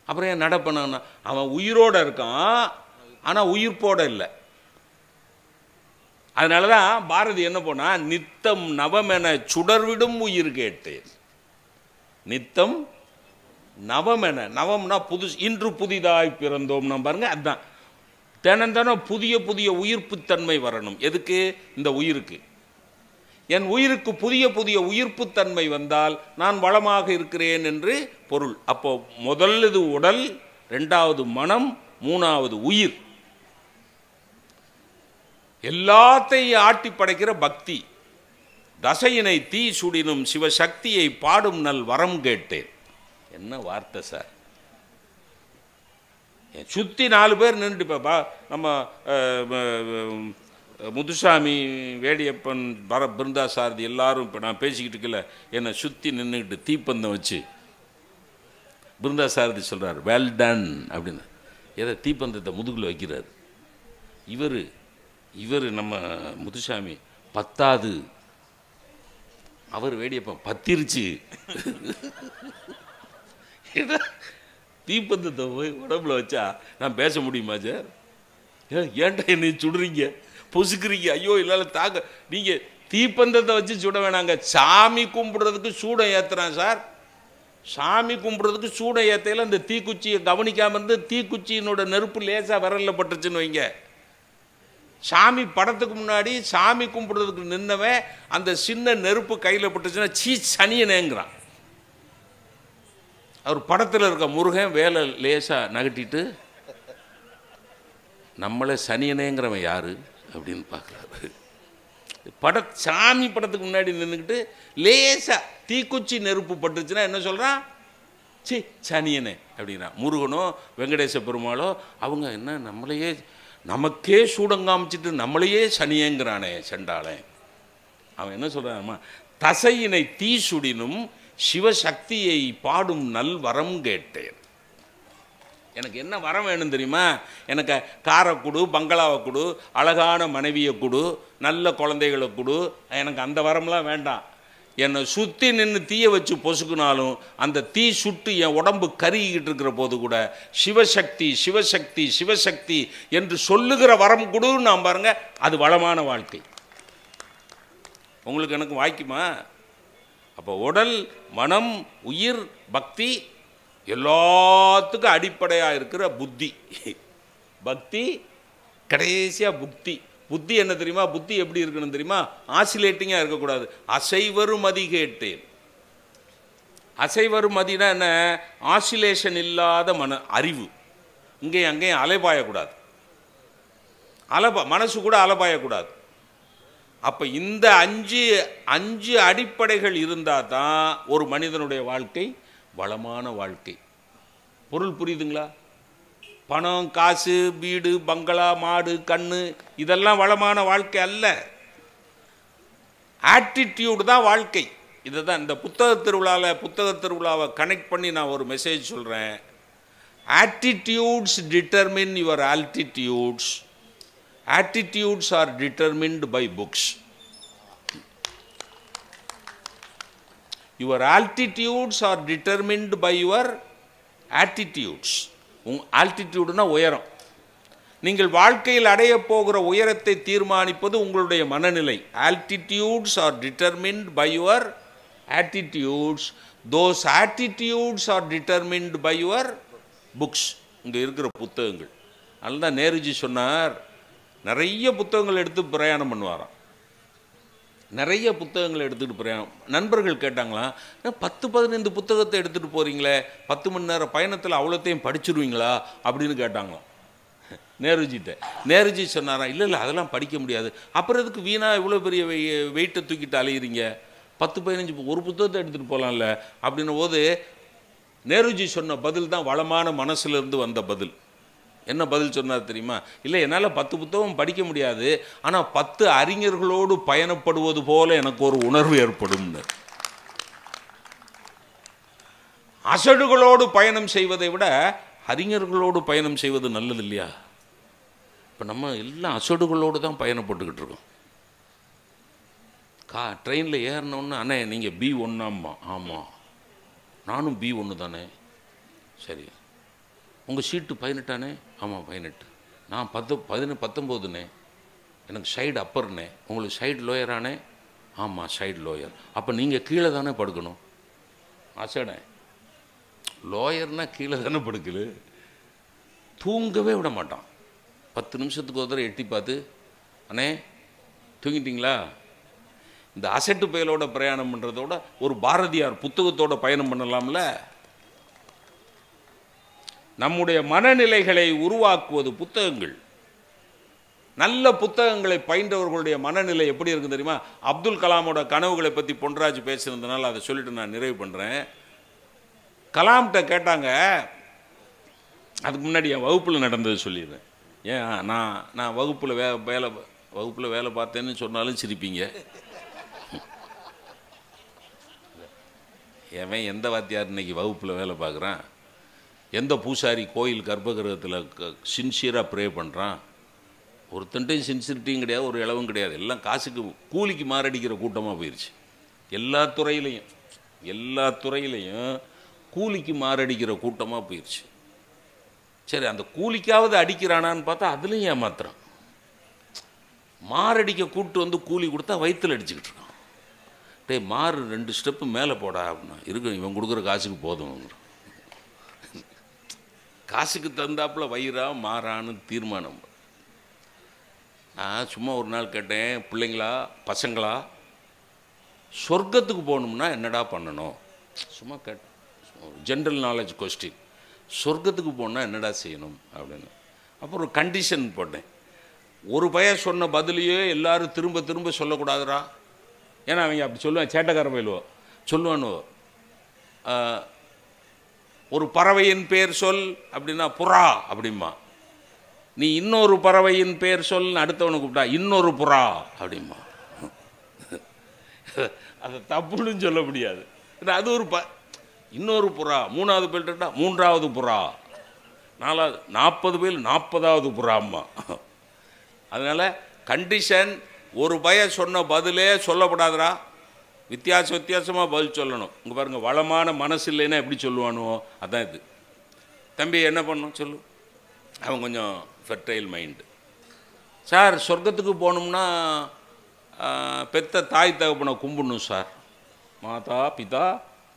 அப்புறம் ஏன் நடப்பண்ணா? அவன் உயிரோடு இருக்கான், ஆனால் உயிர்ப்போட இல்லை. அதனால தான் பாரதி என்ன போனா, நித்தம் நவமென சுடர்விடும் உயிர் கேட்டேன். நித்தம் நவமென, நவம்னா புது, இன்று புதிதாய் பிறந்தோம் நம்ம பாருங்க. அதுதான் தினம் தினம் புதிய புதிய உயிர்ப்புத்தன்மை வரணும். எதுக்கு? இந்த உயிருக்கு. என் உயிருக்கு புதிய புதிய உயிர்ப்புத்தன்மை வந்தால் நான் வளமாக இருக்கிறேன் என்று பொருள். அப்போ முதல்ல உடல், ரெண்டாவது மனம், மூணாவது உயிர். எல்லாத்தையும் ஆட்டி படைக்கிற பக்தி. தசையினை தீ சுடினும் சிவசக்தியை பாடும் நல் வரம் கேட்டேன். என்ன வார்த்தை சார்! சுற்றி 4 பேர் நின்றுட்டு, நம்ம முத்துசாமி, வேடியப்பன், பிருந்தா சாரதி எல்லாரும் இப்போ நான் பேசிக்கிட்டு இருக்கல, என்னை சுற்றி நின்றுக்கிட்டு தீப்பந்தம் வச்சு பிருந்தா சாரதி சொல்கிறார், வெல் டன் அப்படின்னு. எதை தீப்பந்தத்தை முதுகில் வைக்கிறார். இவர் நம்ம முத்துசாமி பத்தாது, அவர் வேடியப்பன் பத்திருச்சு. தீப்பந்தத்தை போய் உடம்புல வச்சா நான் பேச முடியுமா சார்? ஏன்டா என்னை சுடுறீங்க, பொசுக்குறீங்க, ஐயோ இல்லாத தாங்க. நீங்கள் தீப்பந்தத்தை வச்சு சுட வேணாங்க, சாமி கும்பிட்றதுக்கு சூடம் ஏற்றுறான் சார். சாமி கும்பிட்றதுக்கு சூடம் ஏற்றையில் அந்த தீக்குச்சியை கவனிக்காமல் இருந்து தீக்குச்சியினோட நெருப்பு லேசாக விரலில் பட்டுச்சுன்னு வைங்க. சாமி படத்துக்கு முன்னாடி சாமி கும்பிட்றதுக்கு நின்னவன் அந்த சின்ன நெருப்பு கையில் பட்டுச்சுன்னா சனியனேங்கிறான். அவர் படத்தில் இருக்க முருகன் வேலை லேசாக நகட்டிட்டு நம்மளை சனியனேங்கிறவன் யாரு அப்படின்னு பார்க்குறாரு. சாமி படத்துக்கு முன்னாடி நின்றுக்கிட்டு லேசாக தீக்குச்சி நெருப்பு பட்டுச்சுன்னா என்ன சொல்கிறான்? சனியனே அப்படின்னா. முருகனோ வெங்கடேச பெருமாளோ அவங்க என்ன நமக்கே சூடம் காமிச்சிட்டு நம்மளையே சனியேங்கிறானே செண்டாளன். அவன் என்ன சொல்கிறான்? தசையினை தீ சுடினும் சிவசக்தியை பாடும் நல் வரம் கேட்டேன். எனக்கு என்ன வரம் வேணும் தெரியுமா? எனக்கு காரை கொடு, பங்களாவை கொடு, அழகான மனைவியை கொடு, நல்ல குழந்தைகளை கொடு. எனக்கு அந்த வரம்லாம் வேண்டாம். என்னை சுற்றி நின்று தீயை வச்சு பொசுக்குனாலும் அந்த தீ சுட்டு என் உடம்பு கருகிக்கிட்டு இருக்கிற போது கூட சிவசக்தி சிவசக்தி சிவசக்தி என்று சொல்லுகிற வரம் கொடுன்னு நான் பாருங்க, அது வளமான வாழ்க்கை. உங்களுக்கு எனக்கு வாய்க்குமா? அப்போ உடல், மனம், உயிர், பக்தி எல்லாத்துக்கும் அடிப்படையாக இருக்கிற புத்தி. பக்தி கடைசியாக புத்தி. புத்தி என்ன தெரியுமா? புத்தி எப்படி இருக்கணும் தெரியுமா? ஆசிலேட்டிங்காக இருக்கக்கூடாது. அசைவரும் மதி கேட்டேன். அசைவரும் மதினா என்ன? ஆசிலேஷன் இல்லாத அறிவு. இங்கேயும் அங்கேயும் அலைபாயக்கூடாது. மனசு கூட அலைபாயக்கூடாது. அப்போ இந்த அஞ்சு அடிப்படைகள் இருந்தால் தான் ஒரு மனிதனுடைய வாழ்க்கை வளமான வாழ்க்கை. பொருள் புரியுதுங்களா? பணம், காசு, வீடு, பங்களா, மாடு, கண்ணு இதெல்லாம் வளமான வாழ்க்கை அல்ல. ஆட்டிடியூடு தான் வாழ்க்கை. இதை தான் இந்த புத்தக திருவிழாவை கனெக்ட் பண்ணி நான் ஒரு மெசேஜ் சொல்கிறேன். Attitudes determine your altitudes. Attitudes are determined by books. Your altitudes are determined by your attitudes. ஆல்டிடியூடுனா உயரம். நீங்கள் வாழ்க்கையில் அடைய போகிற உயரத்தை தீர்மானிப்பது உங்களுடைய மனநிலை. Altitudes are determined by your attitudes. Those attitudes are determined by your books. இங்கே இருக்கிற புத்தகங்கள். அதுதான் நேருஜி சொன்னார், நிறைய புத்தகங்கள் எடுத்து பிரயாணம் பண்ணுவாராம். நிறைய புத்தகங்களை எடுத்துகிட்டு பிரயாணம். நண்பர்கள் கேட்டாங்களா, 10-15 புத்தகத்தை எடுத்துகிட்டு போகிறீங்களே, 10 மணி நேரம் பயணத்தில் அவ்வளோத்தையும் படிச்சுருவீங்களா அப்படின்னு கேட்டாங்களாம் நேருஜிட்ட. நேருஜி சொன்னாராம், இல்லை அதெல்லாம் படிக்க முடியாது. அப்புறம் எதுக்கு வீணாக இவ்வளோ பெரிய வெயிட்டை தூக்கிட்டு அலையிறீங்க, 10-15 ஒரு புத்தகத்தை எடுத்துகிட்டு போகலாம்ல அப்படின்ன போது நேருஜி சொன்ன பதில் தான் வளமான மனசுலேருந்து வந்த பதில். என்ன பதில் சொன்னார் தெரியுமா? இல்லை, என்னால் 10 புத்தகம் படிக்க முடியாது, ஆனால் 10 அறிஞர்களோடு பயணப்படுவது போல எனக்கு ஒரு உணர்வு ஏற்படும்னு. அசடுகளோடு பயணம் செய்வதை விட அறிஞர்களோடு பயணம் செய்வது நல்லது இல்லையா? இப்போ நம்ம எல்லாம் அசடுகளோடு தான் பயணப்பட்டுக்கிட்டு இருக்கோம். ட்ரெயினில் ஏறினோன்னு, அண்ணே நீங்கள் B1 ஆமாம், நானும் B1 தானே. சரி, உங்கள் சீட்டு 18 ஆமாம் 18, நான் 19 எனக்கு சைடு அப்பர்னே. உங்களுக்கு சைடு லோயரானே? ஆமாம் சைடு லோயர். அப்போ நீங்கள் கீழே தானே படுக்கணும். அசடே, லோயர்னால் கீழே தானே படுக்கல. தூங்கவே விட மாட்டான். 10 நிமிஷத்துக்கு ஒரு தடவை எட்டி பார்த்து, அண்ணே தூங்கிட்டீங்களா? இந்த அசட்டு பயலோட பிரயாணம் பண்ணுறதோட ஒரு பாரதியார் புத்தகத்தோட பயணம் பண்ணலாம்ல. நம்முடைய மனநிலைகளை உருவாக்குவது புத்தகங்கள். நல்ல புத்தகங்களை பயின்றவர்களுடைய மனநிலை எப்படி இருக்குது தெரியுமா? அப்துல் கலாமோட கனவுகளை பற்றி பொன்ராஜ் பேசுனதுனால அதை சொல்லிட்டு நான் நிறைவு பண்ணுறேன். கலாம்கிட்ட கேட்டாங்க, அதுக்கு முன்னாடி என் வகுப்பில் நடந்தது சொல்லிடுறேன். ஏன் நான் வகுப்பில் வேலை பார்த்தேன்னு சொன்னாலும் சிரிப்பீங்க. எவன் எந்த வாத்தியார் இன்னைக்கு வகுப்பில் வேலை பார்க்குறான்? எந்த பூசாரி கோயில் கர்ப்பகிரகத்தில் சின்சியராக ப்ரே பண்ணுறான்? ஒருத்தன்ட்டையும் சின்சியரிட்டியும் கிடையாது, ஒரு இளவும் கிடையாது. எல்லாம் காசுக்கு கூலிக்கு மாரடிக்கிற கூட்டமாக போயிடுச்சு. எல்லா துறையிலையும் கூலிக்கு மாரடிக்கிற கூட்டமாக போயிடுச்சு. சரி, அந்த கூலிக்காவது அடிக்கிறானான்னு பார்த்தா அதுலேயும் ஏமாத்துறான். மாரடிக்க கூட்டு வந்து கூலி கொடுத்தா வயிற்றில் அடிச்சுக்கிட்டு இருக்கான். டேய் மாறு 2 ஸ்டெப்பு மேலே போடா அப்படின்னா இருக்கு, இவன் கொடுக்குற காசுக்கு போதும். காசுக்கு தந்தாப்புல வயிறா மாறான்னு தீர்மானம். நான் சும்மா ஒரு நாள் கேட்டேன், பிள்ளைங்களா பசங்களா சொர்க்கத்துக்கு போகணும்னா என்னடா பண்ணணும்? சும்மா கேட்டேன், ஜென்ரல் நாலேஜ் கொஸ்டின். சொர்க்கத்துக்கு போனால் என்னடா செய்யணும் அப்படின்னு. அப்புறம் ஒரு கண்டிஷன் போட்டேன். ஒரு பையன் சொன்ன பதிலையே எல்லாரும் திரும்ப திரும்ப சொல்லக்கூடாதுரா. ஏன்னா அவங்க அப்படி சொல்லுவான், சேட்டக்கார பயிலுவோ சொல்லுவானுவோ. ஒரு பறவையின் பேர் சொல் அப்படின்னா புறா அப்படிமா. நீ இன்னொரு பறவையின் பேர் சொல் அடுத்தவனை கூப்பிட்டா இன்னொரு புறா அப்படிமா. அதை தப்புன்னு சொல்ல முடியாது. அது ஒரு இன்னொரு புறா. 3வது பேர்ட்டா 3வது புறா. 4வது 40 பேர் 40வது புறாம்மா. அதனால் கண்டிஷன், ஒரு பையன் சொன்ன பதிலே சொல்லப்படாதுரா. வித்தியாசமாக பதில் சொல்லணும். இங்கே பாருங்கள், வளமான மனசு இல்லைன்னா எப்படி சொல்லுவானோ அதான் இது. தம்பி என்ன பண்ணணும் சொல்லு. அவன் கொஞ்சம் ஃபெர்டைல் மைண்டு. சார் சொர்க்கத்துக்கு போகணும்னா பெத்த தாய் தகப்பனை கும்பிடணும் சார். மாதா பிதா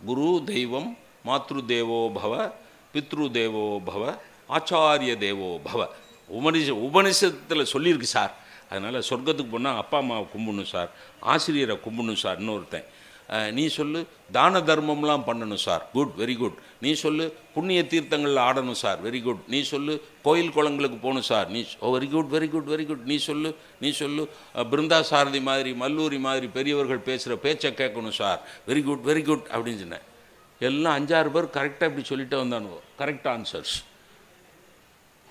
குரு தெய்வம் மாத்ரு தேவோ பவ பித்ரு தேவோ பவ ஆச்சாரிய தேவோ பவ உபனிஷத்தில் சொல்லியிருக்கு சார். அதனால் சொர்க்கத்துக்கு போனால் அப்பா அம்மாவை கும்பிடணும் சார், ஆசிரியரை கும்பிடணும் சார். இன்னொருத்தன் நீ சொல்லு தான தர்மம்லாம் பண்ணணும் சார். Good, very good. நீ சொல்லு புண்ணிய தீர்த்தங்களில் ஆடணும் சார். Very good. நீ சொல்லு கோயில் குளங்களுக்கு போகணும் சார். நீ very good very good very good. நீ சொல்லு பிருந்தா சாரதி மாதிரி மல்லூரி மாதிரி பெரியவர்கள் பேசுகிற பேச்சை கேட்கணும் sir. Very good very good அப்படின்னு சொன்னேன். எல்லாம் 5-6 பேர் கரெக்டாக இப்படி சொல்லிட்டு வந்தானுவோ, கரெக்ட் ஆன்சர்ஸ்.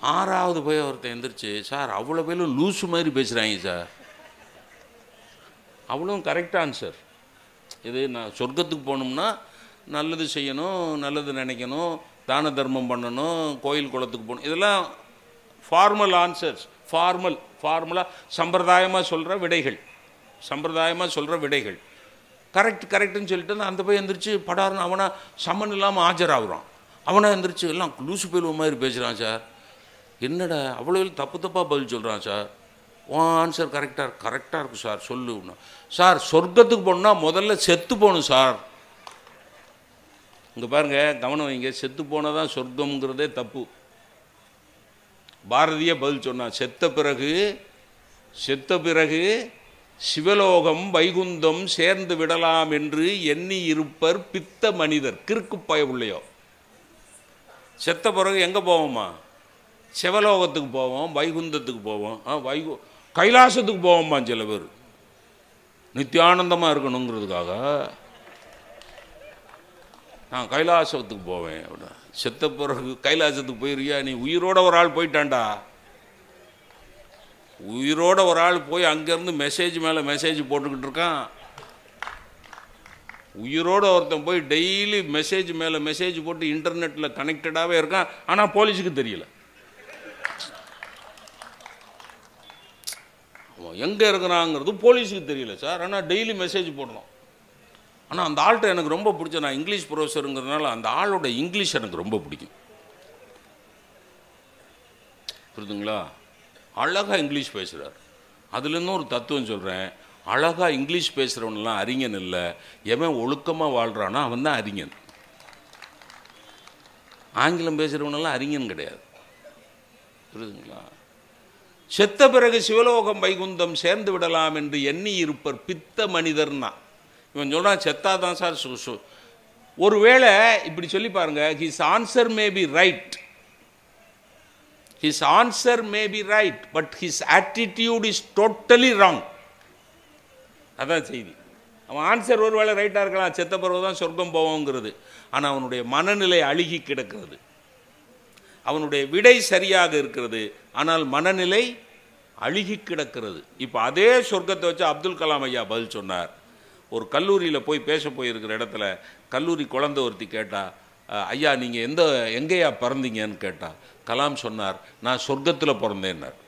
6வது போய் ஒருத்தன் எந்திரிச்சு, சார் அவ்வளோ பேரும் லூஸு மாதிரி பேசுகிறாங்க சார். அவ்வளோ கரெக்ட் ஆன்சர். இது நான் சொர்க்கத்துக்கு போகணும்னா நல்லது செய்யணும், நல்லது நினைக்கணும், தான தர்மம் பண்ணணும், கோயில் குளத்துக்கு போகணும். இதெல்லாம் ஃபார்மல் ஆன்சர்ஸ். ஃபார்மலாக சம்பிரதாயமாக சொல்கிற விடைகள். கரெக்டுன்னு சொல்லிட்டு அந்த பையன் எந்திரிச்சு படாருன்னு அவனை சம்மன் இல்லாமல் ஆஜராகிறான். அவனை எந்திரிச்சு எல்லாம் லூசு பேலுவ மாதிரி பேசுகிறான் சார். என்னடா அவ்வளோ தப்பாக பதில் சொல்கிறான் சார். ஆன்சர் கரெக்டாக இருக்கும் சார் சொல்லுன்னா. சார் சொர்க்கத்துக்கு போகணுன்னா முதல்ல செத்து போகணும் சார். இங்கே பாருங்கள், கவனம் வைங்க. செத்து போனால் தான் சொர்க்கம்ங்கிறதே தப்பு. பாரதியே பதில் சொன்னான், செத்த பிறகு சிவலோகம் வைகுந்தம் சேர்ந்து விடலாம் என்று எண்ணி இருப்பர் பித்த மனிதர். கிறுக்கு பயவுள்ளையோ. செத்த பிறகு எங்கே போவோமா? சிவலோகத்துக்கு போவோம், வைகுந்தத்துக்கு போவோம், கைலாசத்துக்கு போவோம்மா. சில பேர் நித்தியானந்தமாக இருக்கணுங்கிறதுக்காக நான் கைலாசத்துக்கு போவேன் அப்படின்னா. செத்த பிறகு கைலாசத்துக்கு போயிருக்கியா? நீ உயிரோட ஒரு ஆள் போயிட்டான்டா. உயிரோட ஒரு ஆள் போய் அங்கேருந்து மெசேஜ் மேலே மெசேஜ் போட்டுக்கிட்டு இருக்கான். உயிரோட ஒருத்தன் போய் டெய்லி மெசேஜ் மேலே மெசேஜ் போட்டு இன்டர்நெட்டில் கனெக்டடாகவே இருக்கான். ஆனால் போலீஸுக்கு தெரியல எங்கே இருக்கிறாங்கிறது. போலீஸுக்கு தெரியல சார், ஆனால் டெய்லி மெசேஜ் போடணும். ஆனால் அந்த ஆள்கிட்ட எனக்கு ரொம்ப பிடிச்ச, நான் இங்கிலீஷ் ப்ரொஃபஸருங்கிறதுனால அந்த ஆளோட இங்கிலீஷ் எனக்கு ரொம்ப பிடிக்கும். புரியுதுங்களா? அழகாக இங்கிலீஷ் பேசுகிறார். அதுலேருந்து ஒரு தத்துவம் சொல்கிறேன். அழகாக இங்கிலீஷ் பேசுகிறவனெல்லாம் அறிஞன் இல்லை. எவன் ஒழுக்கமாக வாழ்கிறானோ அவன் தான் அறிஞன். ஆங்கிலம் பேசுகிறவனெல்லாம் அறிஞன் கிடையாது. புரியுதுங்களா? செத்த பிறகு சிவலோகம் வைகுந்தம் சேர்ந்து விடலாம் என்று எண்ணி இருப்பர் பித்த மனிதர்னா. இவன் சொல்கிறான் செத்தாதான் சார். ஒருவேளை இப்படி சொல்லி பாருங்க, his answer may be right, but his attitude is totally wrong. அதான் செய்தி. அவன் ஆன்சர் ஒருவேளை ரைட்டாக இருக்கலாம், செத்த பிறகு தான் சொர்க்கம் போவோங்கிறது. ஆனால் அவனுடைய மனநிலை அழுகி கிடக்கிறது. அவனுடைய விடை சரியாக இருக்கிறது, ஆனால் மனநிலை அழுகி கிடக்கிறது. இப்போ அதே சொர்க்கத்தை வச்சு அப்துல் கலாம் ஐயா பதில் சொன்னார். ஒரு கல்லூரியில் போய் பேச போயிருக்கிற இடத்துல கல்லூரி குழந்தை ஒருத்தி கேட்டா, ஐயா நீங்கள் எங்கேயா பிறந்தீங்கன்னு கேட்டான். கலாம் சொன்னார், நான் சொர்க்கத்தில் பிறந்தேன்னார்.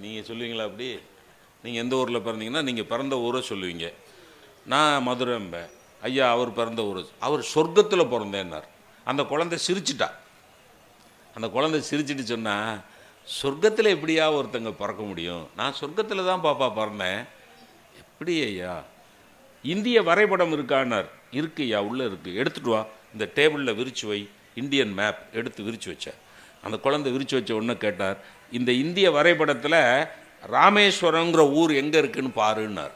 நீங்கள் சொல்லுவீங்களா அப்படி? நீங்கள் எந்த ஊரில் பிறந்தீங்கன்னா நீங்கள் பிறந்த ஊரை சொல்லுவீங்க. நான் மதுரைம்பேன். ஐயா அவர் பிறந்த ஊர், அவர் சொர்க்கத்தில் பிறந்தேன்னார். அந்த குழந்தை சிரிச்சிட்டா. அந்த குழந்தை சிரிச்சிட்டு சொன்னால், சொர்க்கத்தில் எப்படியா ஒருத்தங்க பிறக்க முடியும்? நான் சொர்க்கத்தில் தான் பாப்பா பிறந்தேன். எப்படி ஐயா? இந்திய வரைபடம் இருக்கானார். இருக்கு ஐயா, உள்ளே இருக்குது, எடுத்துகிட்டு வா, இந்த டேபிளில் விரிச்சு வை. இந்தியன் மேப் எடுத்து விரித்து வச்சேன். அந்த குழந்தை விரித்து வச்ச உடனே கேட்டார், இந்த இந்திய வரைபடத்தில் ராமேஸ்வரங்கிற ஊர் எங்கே இருக்குன்னு பாருன்னார்.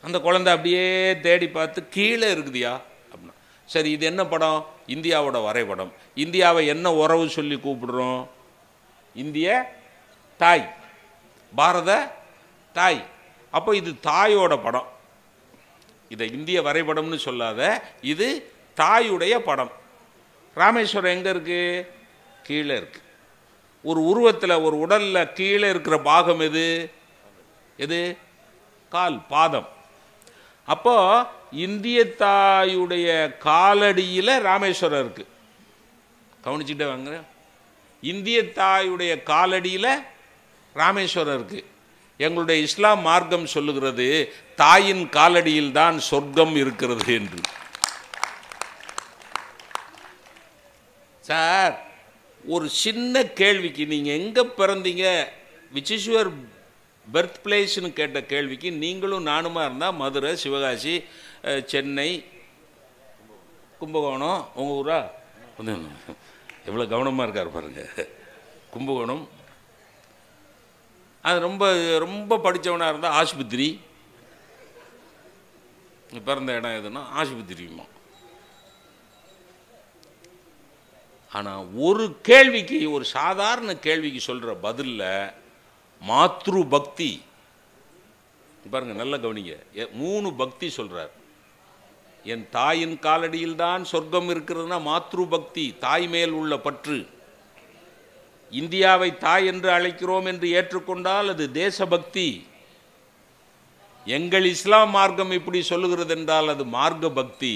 அந்த குழந்தை அப்படியே தேடி பார்த்து, கீழே இருக்குதுயா அப்படின்னா. சரி, இது என்ன படம்? இந்தியாவோட வரைபடம். இந்தியாவை என்ன உறவு சொல்லி கூப்பிடுறோம்? இந்திய தாய், பாரத தாய். அப்போ இது தாயோட படம். இதை இந்திய வரைபடம்னு சொல்லாத, இது தாயுடைய படம். ராமேஸ்வரம் எங்கே இருக்குது? கீழே இருக்குது. ஒரு உருவத்தில், ஒரு உடலில் கீழே இருக்கிற பாகம் எது? எது? கால், பாதம். அப்போ இந்திய தாயுடைய காலடியில் ராமேஸ்வரம் இருக்குது. கவனிச்சுட்டே வாங்க. இந்திய தாயுடைய காலடியில் ராமேஸ்வரம் இருக்குது. எங்களுடைய இஸ்லாம் மார்க்கம் சொல்லுகிறது, தாயின் காலடியில் தான் சொர்க்கம் இருக்கிறது என்று. சார், ஒரு சின்ன கேள்விக்கு நீங்கள் எங்கே பிறந்தீங்க, விச் இஸ் யுவர் பர்த் பிளேஸ்னு கேட்ட கேள்விக்கு நீங்களும் நானுமா இருந்தால் மதுரை, சிவகாசி, சென்னை, கும்பகோணம், உங்கள் ஊரா? எவ்வளோ கவனமாக இருக்கார் பாருங்க. கும்பகோணம். அது ரொம்ப ரொம்ப படித்தவனாக இருந்தால் ஆஸ்பத்திரி. பிறந்த இடம் எதுனா ஆஸ்பத்திரியுமா. ஆனால் ஒரு கேள்விக்கு, ஒரு சாதாரண கேள்விக்கு சொல்கிற பதிலில் மாத்ரு பக்தி பாருங்க, நல்ல கவனிங்க. 3 பக்தி சொல்கிறார். என் தாயின் காலடியில் தான் சொர்க்கம் இருக்கிறதுனா மாத்ரு பக்தி, தாய் மேல் உள்ள பற்று. இந்தியாவை தாய் என்று அழைக்கிறோம் என்று ஏற்றுக்கொண்டால் அது தேசபக்தி. எங்கள் இஸ்லாம் மார்க்கம் இப்படி சொல்லுகிறது என்றால் அது மார்க்க பக்தி.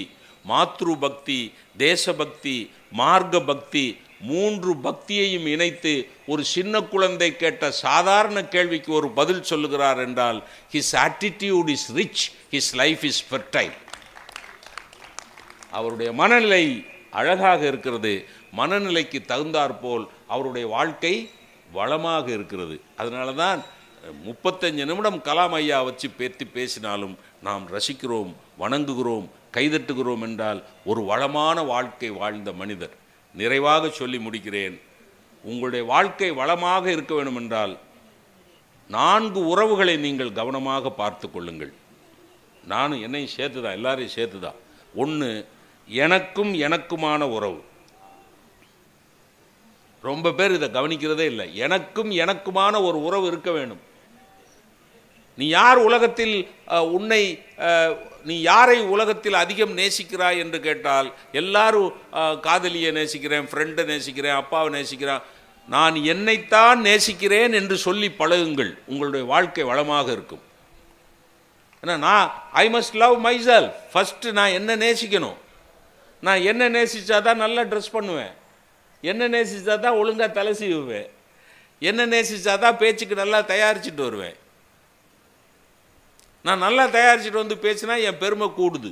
மாத்ரு பக்தி, தேசபக்தி, மார்க்க பக்தி, 3 பக்தியையும் இணைத்து ஒரு சின்ன குழந்தை கேட்ட சாதாரண கேள்விக்கு ஒரு பதில் சொல்லுகிறார் என்றால், his attitude is rich, his life is fertile. அவருடைய மனநிலை அழகாக இருக்கிறது. மனநிலைக்கு தகுந்தாற்போல் அவருடைய வாழ்க்கை வளமாக இருக்கிறது. அதனால தான் 35 நிமிடம் கலாம் ஐயா வச்சு பேசினாலும் நாம் ரசிக்கிறோம், வணங்குகிறோம், கைதட்டுகிறோம் என்றால் ஒரு வளமான வாழ்க்கை வாழ்ந்த மனிதர். நிறைவாக சொல்லி முடிக்கிறேன். உங்களுடைய வாழ்க்கை வளமாக இருக்க வேண்டும் என்றால் 4 உறவுகளை நீங்கள் கவனமாக பார்த்து கொள்ளுங்கள். நானும் என்னையும் சேர்த்து தான், எல்லாரையும் சேர்த்து தான். 1, எனக்கும் எனக்குமான உறவு. ரொம்ப பேர் இதை கவனிக்கிறதே இல்லை. எனக்கும் எனக்குமான ஒரு உறவு இருக்க வேண்டும். நீ யார் உலகத்தில் நீ யாரை உலகத்தில் அதிகம் நேசிக்கிறாய் என்று கேட்டால், எல்லாரும் காதலியை நேசிக்கிறேன், ஃப்ரெண்டை நேசிக்கிறேன், அப்பாவை நேசிக்கிறேன். நான் என்னைத்தான் நேசிக்கிறேன் என்று சொல்லி பழகுங்கள். உங்களுடைய வாழ்க்கை வளமாக இருக்கும். ஏன்னா I must love my self. First நான் என்ன நேசிக்கணும். நான் என்ன நேசித்தா தான் நல்லா ட்ரெஸ் பண்ணுவேன், என்ன நேசித்தா தான் ஒழுங்காக தலை சீவுவேன், என்ன நேசித்தா தான் பேச்சுக்கு நல்லா தயாரிச்சுட்டு வருவேன். நான் நல்லா தயாரிச்சுட்டு வந்து பேசினா என் பெருமை கூடுது.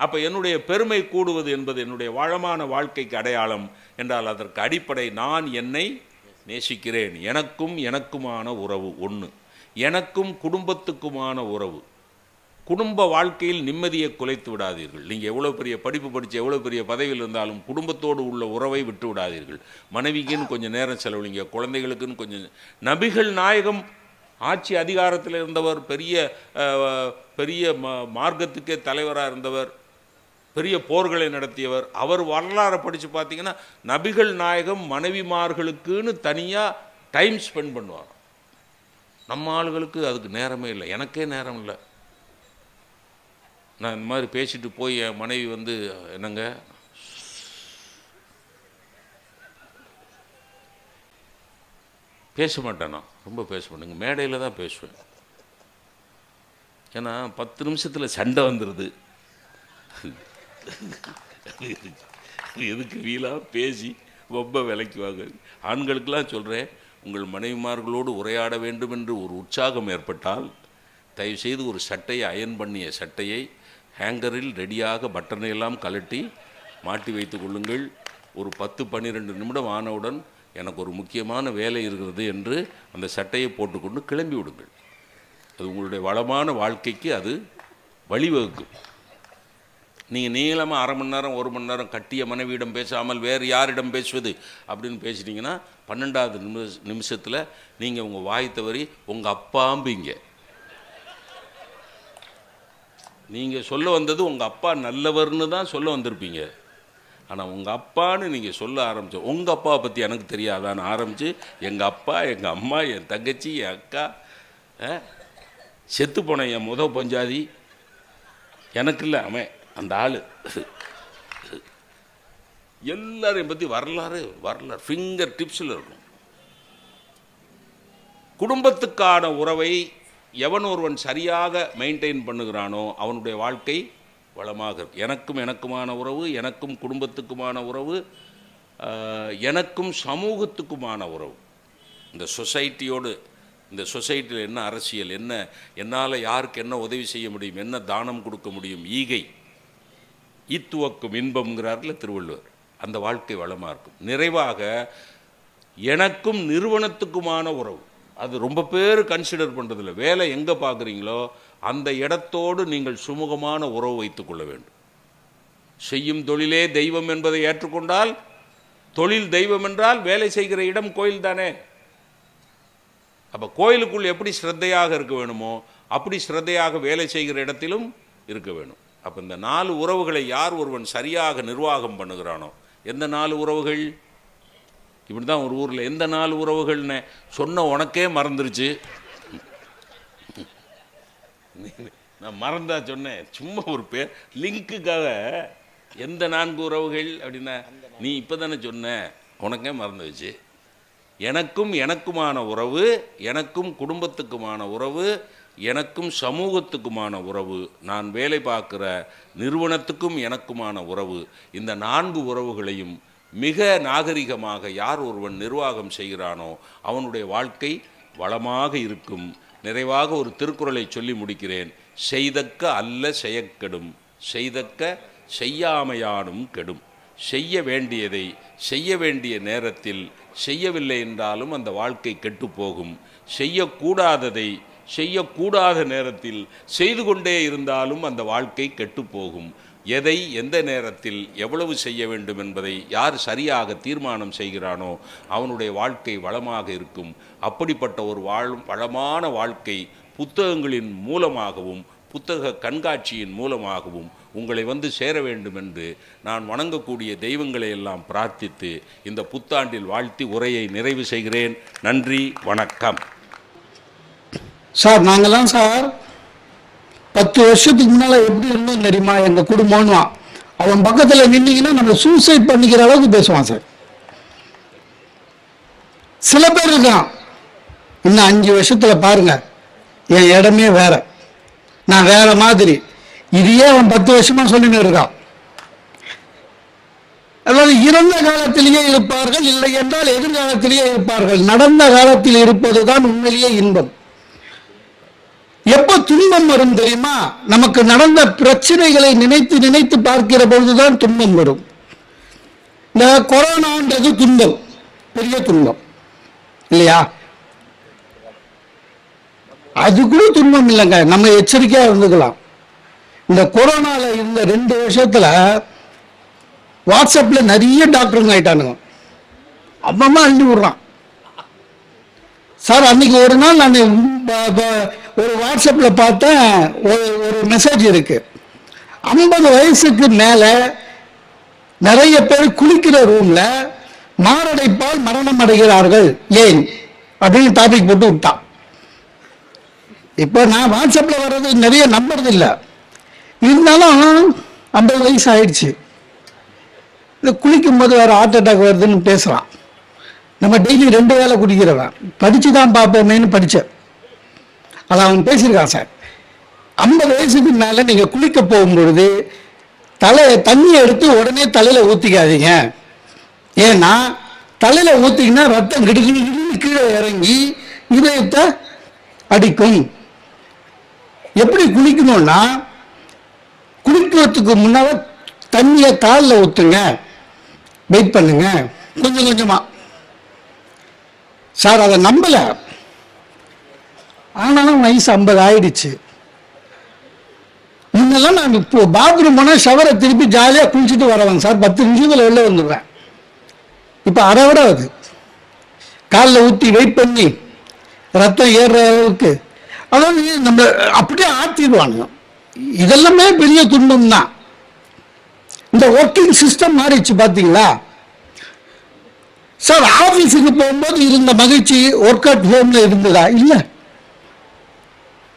அப்போ என்னுடைய பெருமை கூடுவது என்பது என்னுடைய வளமான வாழ்க்கைக்கு அடையாளம் என்றால் அதற்கு அடிப்படை நான் என்னை நேசிக்கிறேன். எனக்கும் எனக்குமான உறவு 1. எனக்கும் குடும்பத்துக்குமான உறவு. குடும்ப வாழ்க்கையில் நிம்மதியை குலைத்து விடாதீர்கள். நீங்கள் எவ்வளோ பெரிய படிப்பு படித்து எவ்வளோ பெரிய பதவியில் இருந்தாலும் குடும்பத்தோடு உள்ள உறவை விட்டு விடாதீர்கள். மனைவிக்குன்னு கொஞ்சம் நேரம் செலவழிங்க, குழந்தைகளுக்குன்னு கொஞ்சம். நபிகள் நாயகம் ஆட்சி அதிகாரத்தில் இருந்தவர், பெரிய மார்க்கத்துக்கே தலைவராக இருந்தவர், பெரிய போர்களை நடத்தியவர். அவர் வரலாறை படித்து பார்த்தீங்கன்னா நபிகள் நாயகம் மனைவிமார்களுக்குன்னு தனியாக டைம் ஸ்பெண்ட் பண்ணுவார். நம்ம ஆளுகளுக்கு அதுக்கு நேரமே இல்லை. எனக்கே நேரம் இல்லை. நான் இந்த மாதிரி பேசிட்டு போய் என் மனைவி வந்து, என்னங்க பேச மாட்டேன், நான் ரொம்ப பேச மாட்டேங்க, மேடையில் தான் பேசுவேன். ஏன்னா 10 நிமிஷத்தில் சண்டை வந்துடுது. எதுக்கு வீலாக பேசி ரொம்ப விலைக்கு வாங்க. ஆண்களுக்கெல்லாம் சொல்கிறேன், உங்கள் மனைவிமார்களோடு உரையாட வேண்டும் என்று ஒரு உற்சாகம் ஏற்பட்டால் தயவுசெய்து ஒரு சட்டையை அயன் பண்ணிய சட்டையை ஹேங்கரில் ரெடியாக பட்டனை எல்லாம் கலட்டி மாட்டி வைத்து கொள்ளுங்கள். ஒரு 10-12 நிமிடம் ஆனவுடன் எனக்கு ஒரு முக்கியமான வேலை இருக்கிறது என்று அந்த சட்டையை போட்டுக்கொண்டு கிளம்பி விடுங்கள். அது உங்களுடைய வளமான வாழ்க்கைக்கு அது வழிவகுக்கும். நீங்கள் நீளமாக 1/2 மணி நேரம் 1 மணி நேரம் கட்டிய மனைவியிடம் பேசாமல் வேறு யாரிடம் பேசுவது அப்படின்னு பேசிட்டீங்கன்னா 12வது நிமிஷத்தில் நீங்கள் உங்கள் வாய் தவறி உங்கள் அப்பாம்பிங்க. நீங்கள் சொல்ல வந்தது உங்கள் அப்பா நல்லவர்னு தான் சொல்ல வந்திருப்பீங்க. ஆனால் உங்கள் அப்பான்னு நீங்கள் சொல்ல ஆரம்பிச்ச, உங்கள் அப்பாவை பற்றி எனக்கு தெரியாதான்னு ஆரம்பித்து எங்கள் அப்பா, எங்கள் அம்மா, என் தங்கச்சி, என் அக்கா, செத்து போன என் பஞ்சாதி, எனக்கு இல்லை அவன் அந்த ஆள், எல்லாரையும் பற்றி வரலாறு ஃபிங்கர் டிப்ஸில் இருக்கும். குடும்பத்துக்கான உறவை எவன் ஒருவன் சரியாக மெயின்டைன் பண்ணுகிறானோ அவனுடைய வாழ்க்கை வளமாக இருக்கும். எனக்குமான உறவு, எனக்கும் குடும்பத்துக்குமான உறவு, எனக்கும் சமூகத்துக்குமான உறவு, இந்த சொசைட்டியோடு, இந்த சொசைட்டியில் என்ன அரசியல், என்ன என்னால் யாருக்கு என்ன உதவி செய்ய முடியும், என்ன தானம் கொடுக்க முடியும், ஈகை ஈத்துவக்கும் இன்பம்ங்கிறார்ல திருவள்ளுவர். அந்த வாழ்க்கை வளமாக இருக்கும். நிறைவாக எனக்கும் நிறுவனத்துக்குமான உறவு, அது ரொம்ப பேர் கன்சிடர் பண்ணுறதில்ல. வேலை எங்கே பார்க்குறீங்களோ அந்த இடத்தோடு நீங்கள் சுமூகமான உறவு வைத்து கொள்ள வேண்டும். செய்யும் தொழிலே தெய்வம் என்பதை ஏற்றுக்கொண்டால், தொழில் தெய்வம் என்றால் வேலை செய்கிற இடம் கோயில் தானே. அப்போ கோயிலுக்குள் எப்படி ஸ்ரத்தையாக இருக்க வேணுமோ அப்படி ஸ்ரத்தையாக வேலை செய்கிற இடத்திலும் இருக்க வேணும். அப்போ இந்த 4 உறவுகளை யார் ஒருவன் சரியாக நிர்வாகம் பண்ணுகிறானோ, எந்த 4 உறவுகள், இப்படி தான் ஒரு ஊரில் எந்த 4 உறவுகள்னு சொன்ன உனக்கே மறந்துருச்சு. நான் மறந்தா சொன்னேன், சும்மா ஒரு பேர் லிங்க்குக்காக. எந்த 4 உறவுகள் அப்படின்னா நீ இப்போ தானே சொன்ன, உனக்கே மறந்துச்சு. எனக்குமான உறவு, எனக்கும் குடும்பத்துக்குமான உறவு, எனக்கும் சமூகத்துக்குமான உறவு, நான் வேலை பார்க்குற நிறுவனத்துக்கும் எனக்குமான உறவு. இந்த 4 உறவுகளையும் மிக நாகரிகமாக யார் ஒருவன் நிர்வாகம் செய்கிறானோ அவனுடைய வாழ்க்கை வளமாக இருக்கும். நிறைவாக ஒரு திருக்குறளை சொல்லி முடிக்கிறேன். செய்தக்க அல்ல செயக்கெடும், செய்தக்க செய்யாமையானும் கெடும். செய்ய வேண்டியதை செய்ய வேண்டிய நேரத்தில் செய்யவில்லை என்றாலும் அந்த வாழ்க்கை கெட்டுப்போகும். செய்யக்கூடாததை செய்யக்கூடாத நேரத்தில் செய்து கொண்டே இருந்தாலும் அந்த வாழ்க்கை கெட்டுப்போகும். எதை எந்த நேரத்தில் எவ்வளவு செய்ய வேண்டும் என்பதை யார் சரியாக தீர்மானம் செய்கிறானோ அவனுடைய வாழ்க்கை வளமாக இருக்கும். அப்படிப்பட்ட ஒரு வளமான வாழ்க்கை புத்தகங்களின் மூலமாகவும் புத்தக கண்காட்சியின் மூலமாகவும் உங்களை வந்து சேர வேண்டும் என்று நான் வணங்கக்கூடிய தெய்வங்களை எல்லாம் பிரார்த்தித்து இந்த புத்தாண்டில் வாழ்த்தி உரையை நிறைவு செய்கிறேன். நன்றி, வணக்கம். சார், நாங்கள்லாம் சார் 10 வருஷத்துக்கு முன்னால எப்படி இருந்தோம் தெரியுமா எங்க குடும்பம்னு. அவன் பக்கத்துல நின்னீங்கன்னா நம்ம சூசைட் பண்ணிக்கிற அளவுக்கு பேசுவான் சார். சில பேர் இருக்கான், இன்னும் 5 வருஷத்துல பாருங்க என் இடமே வேற, நான் வேற மாதிரி. இதையே அவன் 10 வருஷமா சொல்லின்னு இருக்கான். அதாவது இறந்த காலத்திலேயே இருப்பார்கள், இல்லை என்றால் எதிர்காலத்திலேயே இருப்பார்கள். நடந்த காலத்தில் இருப்பதுதான் உண்மையிலேயே இன்பம். எப்போ துன்பம் வரும் தெரியுமா? நமக்கு நடந்த பிரச்சனைகளை நினைத்து நினைத்து பார்க்கிற பொழுதுதான் துன்பம் வரும். இந்த கொரோனான்றது துன்பம், பெரிய துன்பம் இல்லையா? அது கூட துன்பம் இல்லைங்க, நம்ம எச்சரிக்கையா இருந்துக்கலாம். இந்த கொரோனால இருந்த 2 வருஷத்துல வாட்ஸ்அப்ல நிறைய டாக்டருங்க ஆயிட்டானுங்க. அப்பமா அள்ளி விடுறான் சார். அன்னைக்கு ஒரு நாள் நான் ஒரு வாட்ஸ்அப்ல பார்த்தேன், ஒரு மெசேஜ் இருக்கு. 50 வயசுக்கு மேல நிறைய பேர் குளிக்கிற ரூம்ல மாரடைப்பால் மரணம் அடைகிறார்கள், ஏன் அப்படின்னு டாபிக் போட்டு விட்டான். இப்போ நான் வாட்ஸ்அப்ல வர்றது நிறைய நம்புறது இல்லை, இருந்தாலும் 50 வயசு ஆயிடுச்சு. இந்த குளிக்கும் போது வேற ஹார்ட் அட்டாக் வருதுன்னு பேசுறான். நம்ம டெய்லி 2 வேளை குடிக்கிறவன், படிச்சுதான் பார்ப்போமேன்னு படிச்சேன். அதை அவன் பேசியிருக்கான் சார். 50 வயசுக்கு மேல நீங்க குளிக்க போகும்பொழுது தண்ணியை எடுத்து உடனே தலையில் ஊற்றிக்காதீங்க. ஏன்னா தலையில் ஊற்றிங்கன்னா ரத்தம் கிடுகிடுன்னு கீழே இறங்கி இதயத்தை அடிக்கும். எப்படி குளிக்கணும்னா, குளிக்கிறதுக்கு முன்னால தண்ணியை காலில் ஊற்றுங்க, வெயிட் பண்ணுங்க கொஞ்சம் கொஞ்சமா. சார் அதை நம்பல, ஆனாலும் வயசு 50 ஆயிடுச்சு. முன்னெல்லாம் நான் இப்போ பாத்ரூம் போனால் ஷவரை திருப்பி ஜாலியாக குளிச்சுட்டு வரவேன் சார், 10 நிமிஷத்தில் வெளில வந்துடுவேன். இப்போ அரை விட அது காலில் ஊற்றி வெயிட் பண்ணி ரத்தம் ஏறுற அளவுக்கு, அதாவது நம்ம அப்படியே ஆற்றிடுவாங்க. இதெல்லாமே பெரிய துன்பம் தான். இந்த ஒர்க்கிங் சிஸ்டம் மாறிடுச்சு பார்த்தீங்களா சார்? ஆஃபீஸுக்கு போகும்போது இருந்த மகிழ்ச்சி ஒர்க் அட் ஹோம்ல இருந்ததா? இல்லை.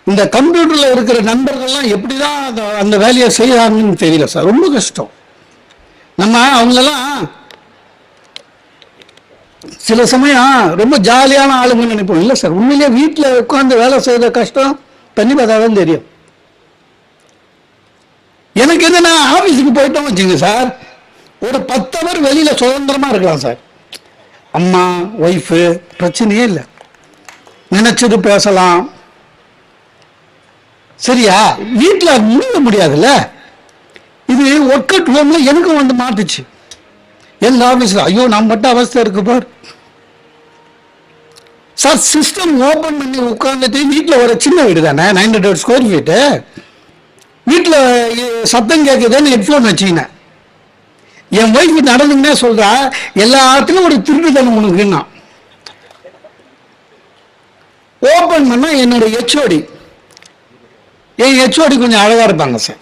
இந்த கம்ப்யூட்டர்ல இருக்கிற நண்பர்கள்லாம் எப்படிதான் அந்த வேலையை செய்யறாங்கன்னு தெரியல சார், ரொம்ப கஷ்டம். நம்ம அவங்களெல்லாம் சில சமயம் ரொம்ப ஜாலியான ஆளுங்கன்னு நினைப்போம். இல்லை சார், உண்மையிலேயே வீட்டில் உட்காந்து வேலை செய்யற கஷ்டம் தண்ணி பார்த்தாதான் தெரியும். எனக்கு என்னன்னா, ஆஃபீஸுக்கு போயிட்டோம் வச்சுங்க சார், ஒரு 10 ஹவர் வெளியில சுதந்திரமா இருக்கலாம் சார். அம்மா ஒய்ஃபு பிரச்சனையே இல்லை, நினைச்சது பேசலாம். சரியா? வீட்டில் முடிய முடியாதுல்ல. இது ஒர்க் அட் ஹோம்ல எனக்கும் வந்து மாட்டுச்சு. எங்க ஆஃபீஸில் ஐயோ நம்ம மட்டும் அவஸ்தை இருக்கு பார் சார். சிஸ்டம் ஓப்பன் பண்ணி உட்காந்துட்டு, வீட்டில் ஒரு சின்ன வீடு தானே, 900 ஸ்கொயர் ஃபீட்டு, வீட்டில் சத்தம் கேட்குதுன்னு ஹெட்ஃபோன் வச்சுக்கினேன். என் ஒய்ஃபு நடந்துங்கன்னே சொல்றா, எல்லாத்துக்கும் ஒரு திருட்டுத்தனம் உனக்குன்னா. ஓப்பன் பண்ணா என்னோட ஹெச்ஓடி, என் ஹெச்ஓடி கொஞ்சம் அழகா இருப்பாங்க சார்.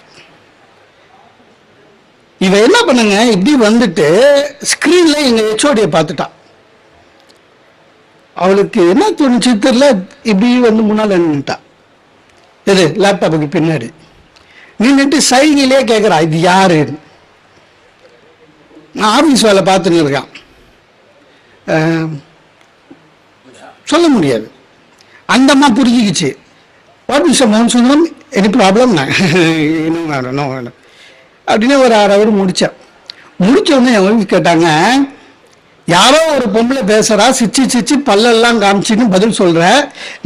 இவ என்ன பண்ணுங்க, இப்படி வந்துட்டு ஸ்கிரீன்ல எங்க ஹெச்ஓடியை பார்த்துட்டா. அவளுக்கு என்ன தோணுச்சு தெரியல, இப்படி வந்து முன்னால நின்றுட்டா. இது லேப்டாப்புக்கு பின்னாடி நின்றுட்டு சைகிலே கேட்குறா, இது யாரு? நான் ஆஃபீஸ் வேலை பார்த்துன்னு இருக்கேன், சொல்ல முடியாது. அந்த அம்மா புரிஞ்சுக்கிச்சு. வாட் இஸ் மோகன் எனி ப்ராப்ளம் இன்னும் வேணும் அப்படின்னு ஒரு 1/2 ஹவர் முடித்தேன். முடித்தோடனே என் ஒய்ஃப் கேட்டாங்க, யாரோ ஒரு பொம்பளை பேசுகிறா, சிரிச்சு பல்லெல்லாம் காமிச்சின்னு பதில் சொல்கிற,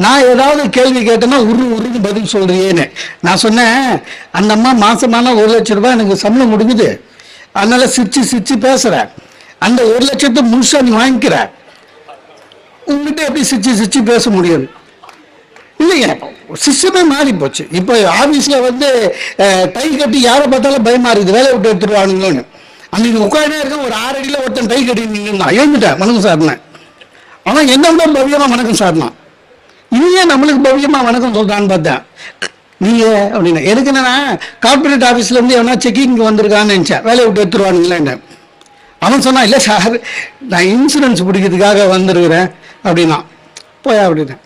நான் ஏதாவது கேள்வி கேட்டேன்னா உருன்னு பதில் சொல்கிறியேன்னு. நான் சொன்னேன், அந்த அம்மா மாதமான 1 லட்சம் ரூபாய் எனக்கு சம்பளம் கொடுக்குது, அதனால சிரிச்சு பேசுகிறேன். அந்த 1 லட்சத்தை முழுசா நீ வாங்கிக்கிற, உங்ககிட்ட எப்படி சிரிச்சு பேச முடியும்? இல்லைங்க, சிஸ்டமே மாறி போச்சு. இப்போ ஆஃபீஸில் வந்து டை கட்டி யாரை பார்த்தாலும் பயமா இருக்குது, வேலையை விட்டு எடுத்துருவானுங்களோன்னு. அன்னைக்கு உட்காந்தே இருக்க ஒரு 6 அடியில் ஒருத்தன் டை கட்டி நின்றுதான், எழுந்துட்டேன் வணக்கம் சார்னு. ஆனால் என்ன விட பவ்யமாக வணக்கம் சார்னா, இனியே நம்மளுக்கு பவ்யமாக வணக்கம் சொல்கிறான்னு பார்த்தேன். நீங்க அப்படின்னா எனக்கு என்னன்னா, கார்பரேட் ஆஃபீஸ்லேருந்து எவனா செக்கிங் வந்திருக்கான்னு நினச்சேன், வேலையை விட்டு எடுத்துருவானுங்களேன்னு. அவன் சொன்னான், இல்லை சார் நான் இன்சூரன்ஸ் பிடிக்கிறதுக்காக வந்துருக்கிறேன் அப்படின்னா. போயா அப்படின்னா,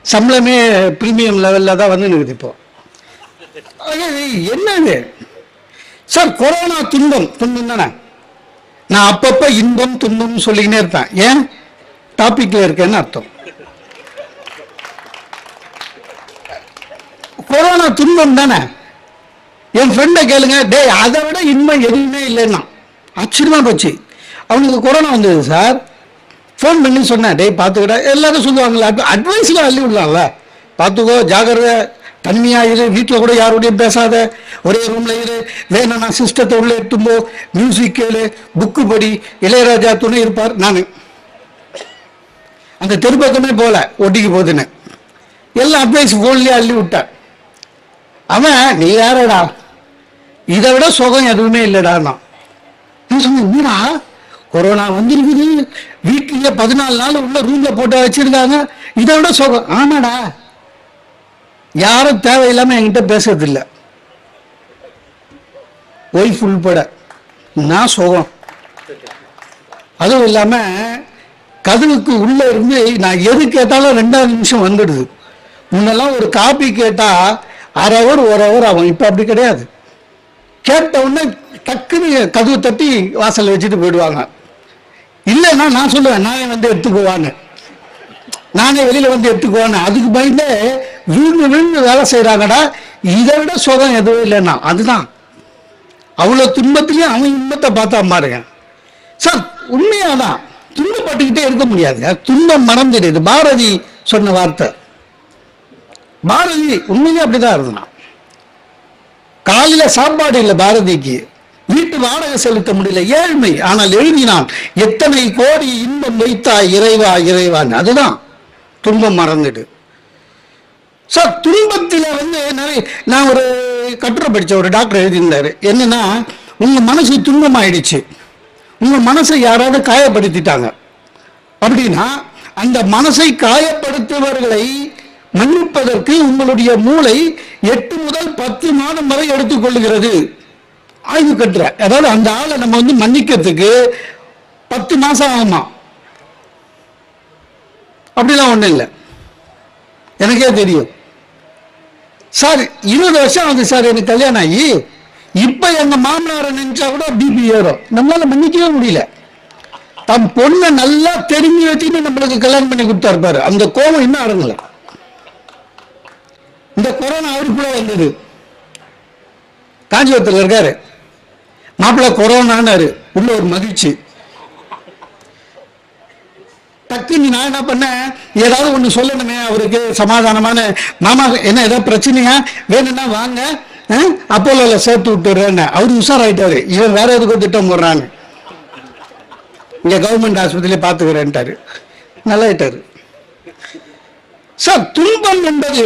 சம்பளமே ப்ரீமியம் லெவலில் தான் வந்து நிற்குது இப்போ. என்னது சார், கொரோனா துன்பம் தானே. நான் அப்பப்போ இன்பம் துன்பம் சொல்லிக்கினே இருப்பேன். ஏன்? டாபிக்ல இருக்கேன்னு அர்த்தம். கொரோனா துன்பம் தானே. என் ஃப்ரெண்டை கேளுங்க, டே அதை விட இன்பம் எதுவுமே இல்லைன்னா. ஆச்சரியமா போச்சு. அவனுக்கு கொரோனா வந்தது சார். ஃபோன் பண்ணி சொன்னேன், டே பார்த்துக்கிட்ட, எல்லாரும் சொல்லுவாங்களா, அட்வைஸ்லாம் அள்ளி விடலாம்ல, பார்த்துக்கோ, ஜாகிரதை, தனிமையாக இரு, வீட்டில் கூட யாரோடையும் பேசாத, ஒரே ரூமில் இரு, வேணும்னா சிஸ்டத்தை உள்ளே எடுத்தும்போ, மியூசிக் கேளு, புக்கு படி, இளையராஜா துணை இருப்பார். நான் அந்த தெருப்பக்கமே போல ஒட்டிக்கு போகுதுன்னு எல்லாம் அட்வைஸ் ஃபோன்லேயே அள்ளி விட்டேன். அவன், நீ யாரடா, இதை விட சுகம் எதுவுமே இல்லைடா. நான் சொன்னேன், என்னடா கொரோனா வந்துருக்குது, வீட்டிலேயே 14 நாள் உள்ள ரூம்ல போட்டு வச்சிருக்காங்க, இதை விட சுகம். ஆமாடா, யாரும் தேவையில்லாம என்கிட்ட பேசுறது இல்லை, ஒய்ஃப் உள்பட. நான் சுகம். அதுவும் இல்லாம கதவுக்கு உள்ள இருந்து நான் எது கேட்டாலும் 2வது நிமிஷம் வந்துடுது. முன்னெல்லாம் ஒரு காப்பி கேட்டா 1/2 ஹவர் 1 ஹவர் ஆகும். இப்ப அப்படி கிடையாது. கேட்ட உடனே டக்குன்னு கதவு தட்டி வாசல் வச்சுட்டு போயிடுவாங்க. இல்லைன்னா நான் சொல்லுவேன், நானே வந்து எடுத்துக்குவான்னு, நானே வெளியில வந்து எடுத்துக்குவான்னு. அதுக்கு பயந்து விழுந்து வேலை செய்யறாங்கடா. இதை விட சுகம் எதுவும் இல்லைன்னா அதுதான். அவ்வளோ துன்பத்திலையும் அவன் இன்பத்தை பார்த்தா பாருங்க சார். உண்மையாதான் துன்பப்பட்டுக்கிட்டே இருக்க முடியாதுங்க, துன்பம் மறந்துடுது. பாரதி சொன்ன வார்த்தை. பாரதி உண்மையிலே அப்படிதான் இருந்தான். காலையில சாப்பாடு இல்லை பாரதிக்கு, வீட்டு வாடகை செலுத்த முடியல, ஏழ்மை. ஆனால் எழுதினான், எத்தனை கோடி இன்பம் வைத்தாய் இறைவா இறைவான். அதுதான் துன்பம் மறந்துடு சார். துன்பத்தில் நிறைய, நான் ஒரு கட்டுரை படிச்ச ஒரு டாக்டர் எழுதியிருந்தாரு. என்னன்னா, உங்க மனசு துன்பம் ஆயிடுச்சு, உங்க மனசை யாராவது காயப்படுத்திட்டாங்க அப்படின்னா, அந்த மனசை காயப்படுத்துபவர்களை மன்னிப்பதற்கு உங்களுடைய மூளை 8 முதல் 10 மாதம் வரை எடுத்துக்கொள்கிறது. ஆய்வு கட்டுற, அதாவது அந்த ஆளை நம்ம மன்னிக்கிறதுக்கு 10 மாசம் ஆகுமா? அப்படிலாம் ஒண்ணும் இல்லை, எனக்கே தெரியும் சார். 20 வருஷம் ஆகுது சார் எனக்கு கல்யாணம் ஆகி. இப்ப எங்க மாமனாரை நினைச்சா கூட பிபி ஏறும். நம்மளால மன்னிக்கவே முடியல. தம் பொண்ணை நல்லா தெரிஞ்சு வச்சுன்னு நம்மளுக்கு கல்யாணம் பண்ணி கொடுத்தாரு பாரு, அந்த கோபம் இன்னும் அடங்கல. இந்த கொரோனா அவருக்குள்ள வந்தது. காஞ்சிபுரத்தில் இருக்காரு மாப்பிள்ளை, கொரோனான்னு உள்ள ஒரு மகிழ்ச்சி. டக்குன்னு நான் என்ன பண்ணேன், ஏதாவது ஒண்ணு சொல்லணுமே அவருக்கு சமாதானமான. மாமா என்ன ஏதாவது பிரச்சனையா, வேணும்னா வாங்க அப்போலோல சேர்த்து விட்டுறேன்னு. அவரு உஷாராயிட்டாரு. இவன் வேற எதுக்கு திட்டம் போடுறான்னு, இங்க கவர்மெண்ட் ஆஸ்பத்திரியில பாத்துக்கிறேன்ட்டாரு. நல்லாயிட்டாரு சார். துன்பம் என்பது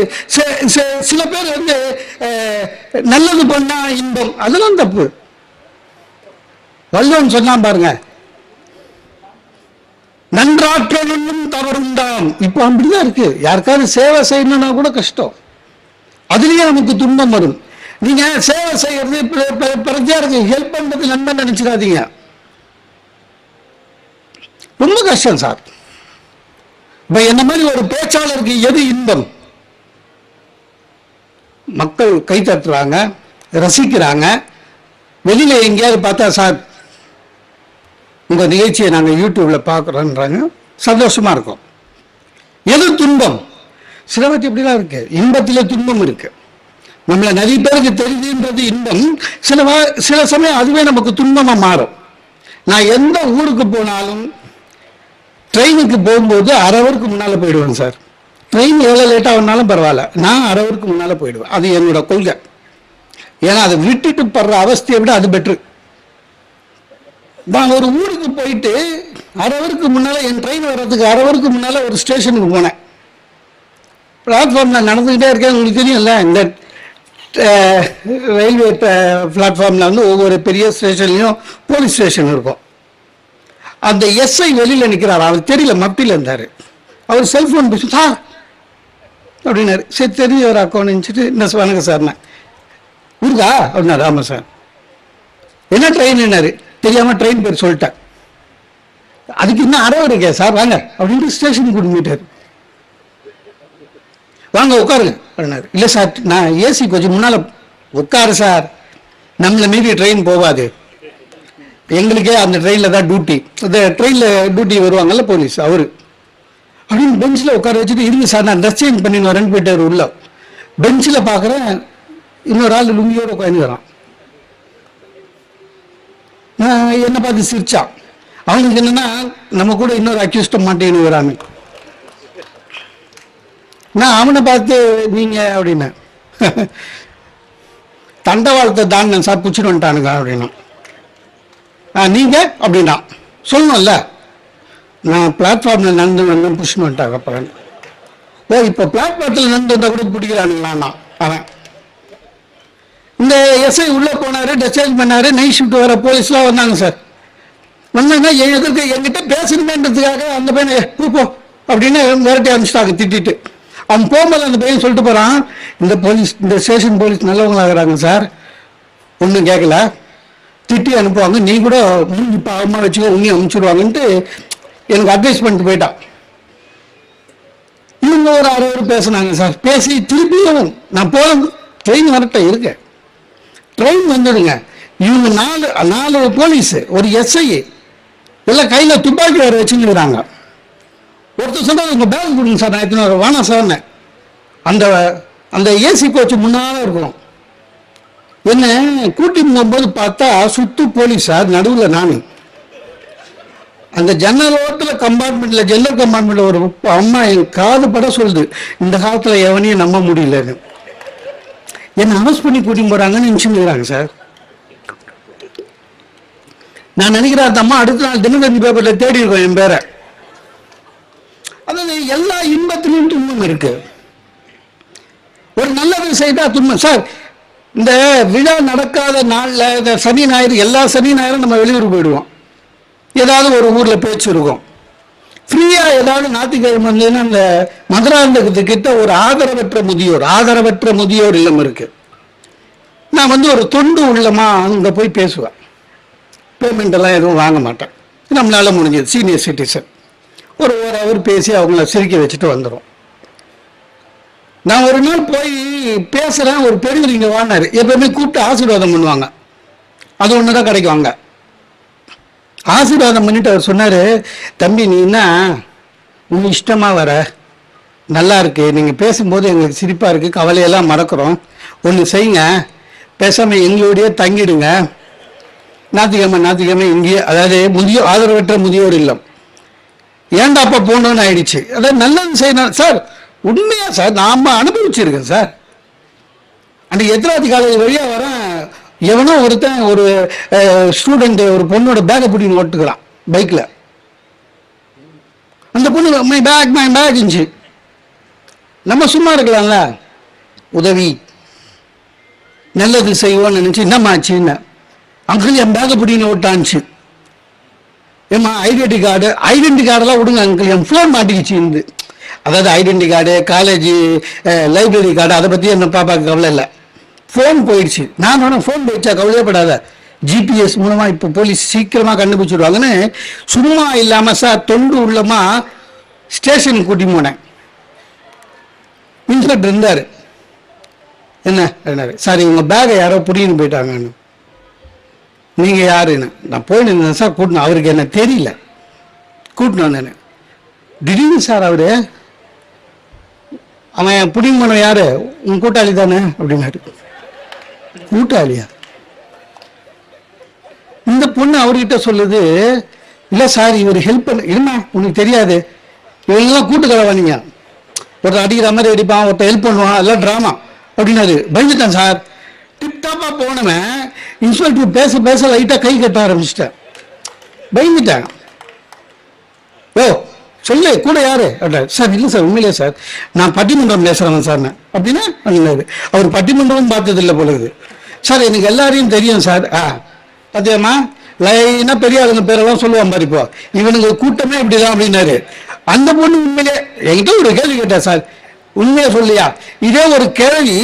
சில பேர் நல்லது பண்ணா இன்பம், அதெல்லாம் தப்பு. வள்ளுவன் சொன்னா பாருங்க, நன்றாற்றலும் தவறுண்டாம். இப்ப அப்படிதான் இருக்கு. யாருக்காவது சேவை செய்யணும்னா கூட கஷ்டம், அதுலயே நமக்கு துன்பம் வரும். நீங்க சேவை செய்யறது பிரஜையாருக்கு ஹெல்ப் பண்றது நன்மை நினைச்சிடாதீங்க, ரொம்ப கஷ்டம் சார். இப்ப என்ன மாதிரி ஒரு பேச்சாளருக்கு எது இன்பம்? மக்கள் கை தட்டுறாங்க, ரசிக்கிறாங்க. வெளியில எங்கேயாவது பார்த்தா, சார் உங்க நிகழ்ச்சியை நாங்க யூடியூப்ல பாக்குறோன்றாங்க, சந்தோஷமா இருக்கும். எது துன்பம்? சிலவற்றை இப்படிலாம் இருக்கு. இன்பத்திலே துன்பம் இருக்கு. நம்மள நிறைய பேருக்கு தெரியுதுன்றது இன்பம். சில சமயம் அதுவே நமக்கு துன்பமா மாறும். நான் எந்த ஊருக்கு போனாலும் ட்ரெயினுக்கு போகும்போது அரை ஹவருக்கு முன்னால போயிடுவேன் சார். ட்ரெயின் எவ்வளவு லேட்டா ஆனாலும் பரவாயில்ல, நான் அரை ஹவருக்கு முன்னால போயிடுவேன். அது என்னோட கொள்கை. ஏன்னா அதை விட்டுட்டு படுற அவஸ்தையை விட அது பெட்ரு. நான் ஒரு ஊருக்கு போயிட்டு அரை ஹவருக்கு முன்னால, என் ட்ரெயின் வர்றதுக்கு அரை ஹவருக்கு முன்னால ஒரு ஸ்டேஷனுக்கு போனேன். பிளாட்ஃபார்ம்ல நடந்துகிட்டே இருக்கேன். உங்களுக்கு தெரியும்ல, இந்த ரயில்வே பிளாட்ஃபார்ம்ல ஒவ்வொரு பெரிய ஸ்டேஷன்லயும் போலீஸ் ஸ்டேஷன் இருக்கும். அந்த எஸ்ஐ வெளியில நிக்கிறாரு, அவருக்கு தெரியல, மப்பில இருந்தாரு. அவர் செல்போன் பேசி சார் அப்படின்னாரு. சரி தெரிஞ்ச ஒரு அக்கௌண்ட் நினைச்சிட்டு, என்ன வணக்கம் சார், ஊருக்கா அப்படின்னாரு. ஆமா சார். என்ன ட்ரெயின்னாரு. தெரியாம ட்ரெயின் பேர் சொல்லிட்டேன். அதுக்கு இன்னும் அரை இருக்கே சார், வாங்க அப்படின்ட்டு ஸ்டேஷனுக்கு கூட்டிட்டாரு. வாங்க உட்காருங்க அப்படின்னாரு. இல்ல சார், நான் ஏசி கொஞ்சம் முன்னால உட்காரு சார், நம்மள மீறி ட்ரெயின் போகாது, எங்களுக்கே அந்த ட்ரெயின்ல தான் டியூட்டி, அந்த ட்ரெயின்ல டியூட்டி வருவாங்கல்ல போலீஸ், அவரு அப்படின்னு பெஞ்சில் உட்கார வச்சுட்டு, இருங்க சார் நான் ட்ரெஸ் சேஞ்ச் பண்ணி வரேன்னு போயிட்டாரு உள்ள. பெஞ்சில் பார்க்குறேன், இன்னொரு ஆள் லுங்கியோட உட்காந்து வரான். என்ன பார்த்து சிரிச்சான். அவனுக்கு என்னன்னா, நம்ம கூட இன்னொரு அக்யூஸ்ட மாட்டேன்னு வராங்க. நான் அவனை பார்த்து நீங்க அப்படின்னு, தண்டவாளத்தை தாண்டினேன் சார், பிடிச்சிட்டு வந்துட்டானுங்க அப்படின்னா. நீங்க அப்படின்னா சொல்லணும்ல, நான் பிளாட்ஃபார்ம்ல நடந்து வந்தேன், பிடிச்சிட்டு வந்துட்டாங்க. அப்புறம் ஓ, இப்போ பிளாட்ஃபார்த்தில் நடந்து வந்தா கூட பிடிக்கிறானுங்களா? அவன் இந்த எஸ்ஐ உள்ள போனாரு, டிஸ்சார்ஜ் பண்ணாரு. நைட் ஷிஃப்ட் வர போலீஸ்லாம் வந்தாங்க சார். வந்தாங்க, என்கிட்ட பேசணுமேன்றதுக்காக அந்த பையனை போ அப்படின்னு விரட்டி அனுப்பிச்சிட்டாங்க திட்டிட்டு. அவன் போகும்போது அந்த பையன் சொல்லிட்டு போறான், இந்த போலீஸ், இந்த ஸ்டேஷன் போலீஸ் நல்லவங்களாகிறாங்க சார், ஒன்றும் கேட்கல, திட்டி அனுப்புவாங்க, நீ கூட மூஞ்சி பாவமாக வச்சுக்கோ, உன்னையும் அனுப்பிச்சிடுவாங்கன்ட்டு எனக்கு அட்வைஸ் பண்ணிட்டு போயிட்டான். இவங்க ஒரு 6 பேர் பேசினாங்க சார். பேசி திருப்பியும் நான் போல ட்ரெயின் வரட்ட இருக்கேன். ட்ரெயின் வந்துடுங்க. இவங்க 4 போலீஸ், ஒரு எஸ்ஐ, எல்லாம் கையில துப்பாக்கி வேற வச்சுக்கிறாங்க. ஒருத்தர் சொல்றாரு, உங்க பேக் கொடுங்க சார், நான் எத்தனை வேணாம் சார். அந்த ஏசி கோச்சு முன்னால இருக்கணும். என்ன கூட்டிட்டு போகும்போது பார்த்தா சுத்து போலீஸார், நடுவில் நான். அந்த ஜன்னல் ஓரத்தில் கம்பார்ட்மெண்ட்ல, ஜெனரல் கம்பார்ட்மெண்ட்ல ஒரு அம்மா என் காது பட சொல்லுது, இந்த காலத்தில் எவனையும் நம்ப முடியலன்னு. என்ன அரெஸ்ட் பண்ணி கூட்டிட்டு போறாங்கன்னு நினைச்சுக்கிறாங்க சார். நான் நினைக்கிறேன் அந்த அம்மா அடுத்த நாள் தினத்தந்தி பேப்பர்ல தேடி இருக்கோம் என் பேரை. அதாவது எல்லா இன்பத்திலும் துன்பம் இருக்கு. ஒரு நல்லது செய்தா துன்பம். சார், இந்த விழா நடக்காத நாள்ல, இந்த சனி ஞாயிறு, எல்லா சனி ஞாயிறும் நம்ம வெளியூர் போயிடுவோம். ஏதாவது ஒரு ஊர்ல பேச்சு இருக்கும். ஃப்ரீயா ஏதாவது ஞாயிற்றுக்கிழமை வந்ததுன்னா அந்த மதுராந்தகத்துக்கிட்ட ஒரு ஆதரவற்ற முதியோர் இல்லம் இருக்கு. நான் வந்து ஒரு தொண்டு உள்ளமா அங்க போய் பேசுவேன். பேமெண்ட் எல்லாம் எதுவும் வாங்க மாட்டேன், நம்மளால முடிஞ்சது. சீனியர் சிட்டிசன் ஒரு ஹவர் பேசி அவங்கள சிரிக்க வச்சுட்டு வந்துடும். நான் ஒரு நாள் போய் பேசுறேன், ஒரு பெரியவர் இங்க வாங்கினாரு. எப்பவுமே கூப்பிட்டு ஆசீர்வாதம் பண்ணுவாங்க, அது ஒண்ணுதான் கிடைக்குவாங்க. ஆசீர்வாதம் பண்ணிட்டு அவர் சொன்னாரு, தம்பி நீ என்ன உங்க இஷ்டமா வர, நல்லா இருக்கு, நீங்க பேசும்போது எங்களுக்கு சிரிப்பா இருக்கு, கவலையெல்லாம் மறக்கிறோம். ஒன்று செய்யுங்க, பேசாம எங்களோடய தங்கிடுங்க, ஞாயிற்றுக்கிழமை இங்கேயே, அதாவது ஆதரவற்ற முதியோர் இல்லம். ஏன்டா அப்ப போகணும்னு ஆயிடுச்சு. அதாவது நல்லது செய்யணும் சார். உண்மையா சார், நாம அனுபவிச்சிருக்கேன் சார். அன்றைக்கு எத்திராதி காலேஜ் வழியா வரேன், எவனோ ஒருத்தன் ஒரு ஸ்டூடெண்ட் ஒரு பொண்ணோட பேக்கை பிடின்னு ஓட்டுக்கிறான் பைக்ல. அந்த பொண்ணு மை பேக் இருந்துச்சு. நம்ம சும்மா இருக்கலாம்ல, உதவி நல்லது செய்வோம்னு நினைச்சு என்னம்மா ஆச்சுன்னு, அங்கிள் என் பேக்கை பிடின்னு ஓட்டான்ச்சு. ஏம்மா ஐடென்டி கார்டெல்லாம் விடுங்க அங்கிள், என் ஃபோன் மாட்டிக்கிச்சு இருந்து. அதாவது identity card, college library card, அதை பற்றி என்ன பாப்பாவுக்கு கவலை இல்லை. ஃபோன் போயிடுச்சு. நான் வேணா ஃபோன் போயிடுச்சா கவலையப்படாத, ஜிபிஎஸ் மூலமா இப்போ போலீஸ் சீக்கிரமா கண்டுபிடிச்சிடுவாங்கன்னு சும்மா இல்லாம சார் தொண்டு உள்ளமா ஸ்டேஷனுக்கு கூட்டி போனேன். இன்ஸ்பெக்டர் இருந்தாரு. என்ன சார், இவங்க பேகை யாரோ புடின்னு போயிட்டாங்கன்னு. நீங்க யாருன்னு நான் போயின்னு சார் கூட்டணும். அவருக்கு என்ன தெரியல, கூட்டின்னு வந்தேன்னு. திடீர்னு சார் அவரு, அவன் புடிங்க போன யாரு, உன் கூட்டாளி தானே அப்படின்னாரு. கூட்டாளியா? இந்த பொண்ணு அவர்கிட்ட சொல்லுது, இல்ல சார் இவர் ஹெல்ப் பண்ண, இருமா உனக்கு தெரியாது, இவங்கெல்லாம் கூட்டுக்கலவானீங்க, ஒருத்தர் அடிக்கிற மாதிரி அடிப்பான், ஒருத்தர் ஹெல்ப் பண்ணுவான், எல்லாம் டிராமா அப்படின்னாரு. பயந்துட்டேன் சார். டிப்டாப்பா போனவன் இன்ஸ்பெக்டர் பேச லைட்டா கை கட்ட ஆரம்பிச்சிட்டேன். பயந்துட்டேன். ஓ சொல்லு கூட யாரு சார்? இல்லை சார், உண்மையிலே சார் நான் பட்டிமன்றம் பேசுறேன் சார். அப்படின்னா அவர் பட்டிமன்றம் பார்த்தது இல்லை போலது சார். எனக்கு எல்லாரையும் தெரியும் சார். பாத்தியம்மா லைனா பெரிய ஆளுங்க பேரெல்லாம் சொல்லுவான் பாரு, இப்போ இவனுங்க கூட்டமே இப்படிதான் அப்படின்னாரு. அந்த பொண்ணு உண்மையிலே என்கிட்ட ஒரு கேள்வி கேட்டா சார், உண்மையா சொல்லியா, இதே ஒரு கேள்வி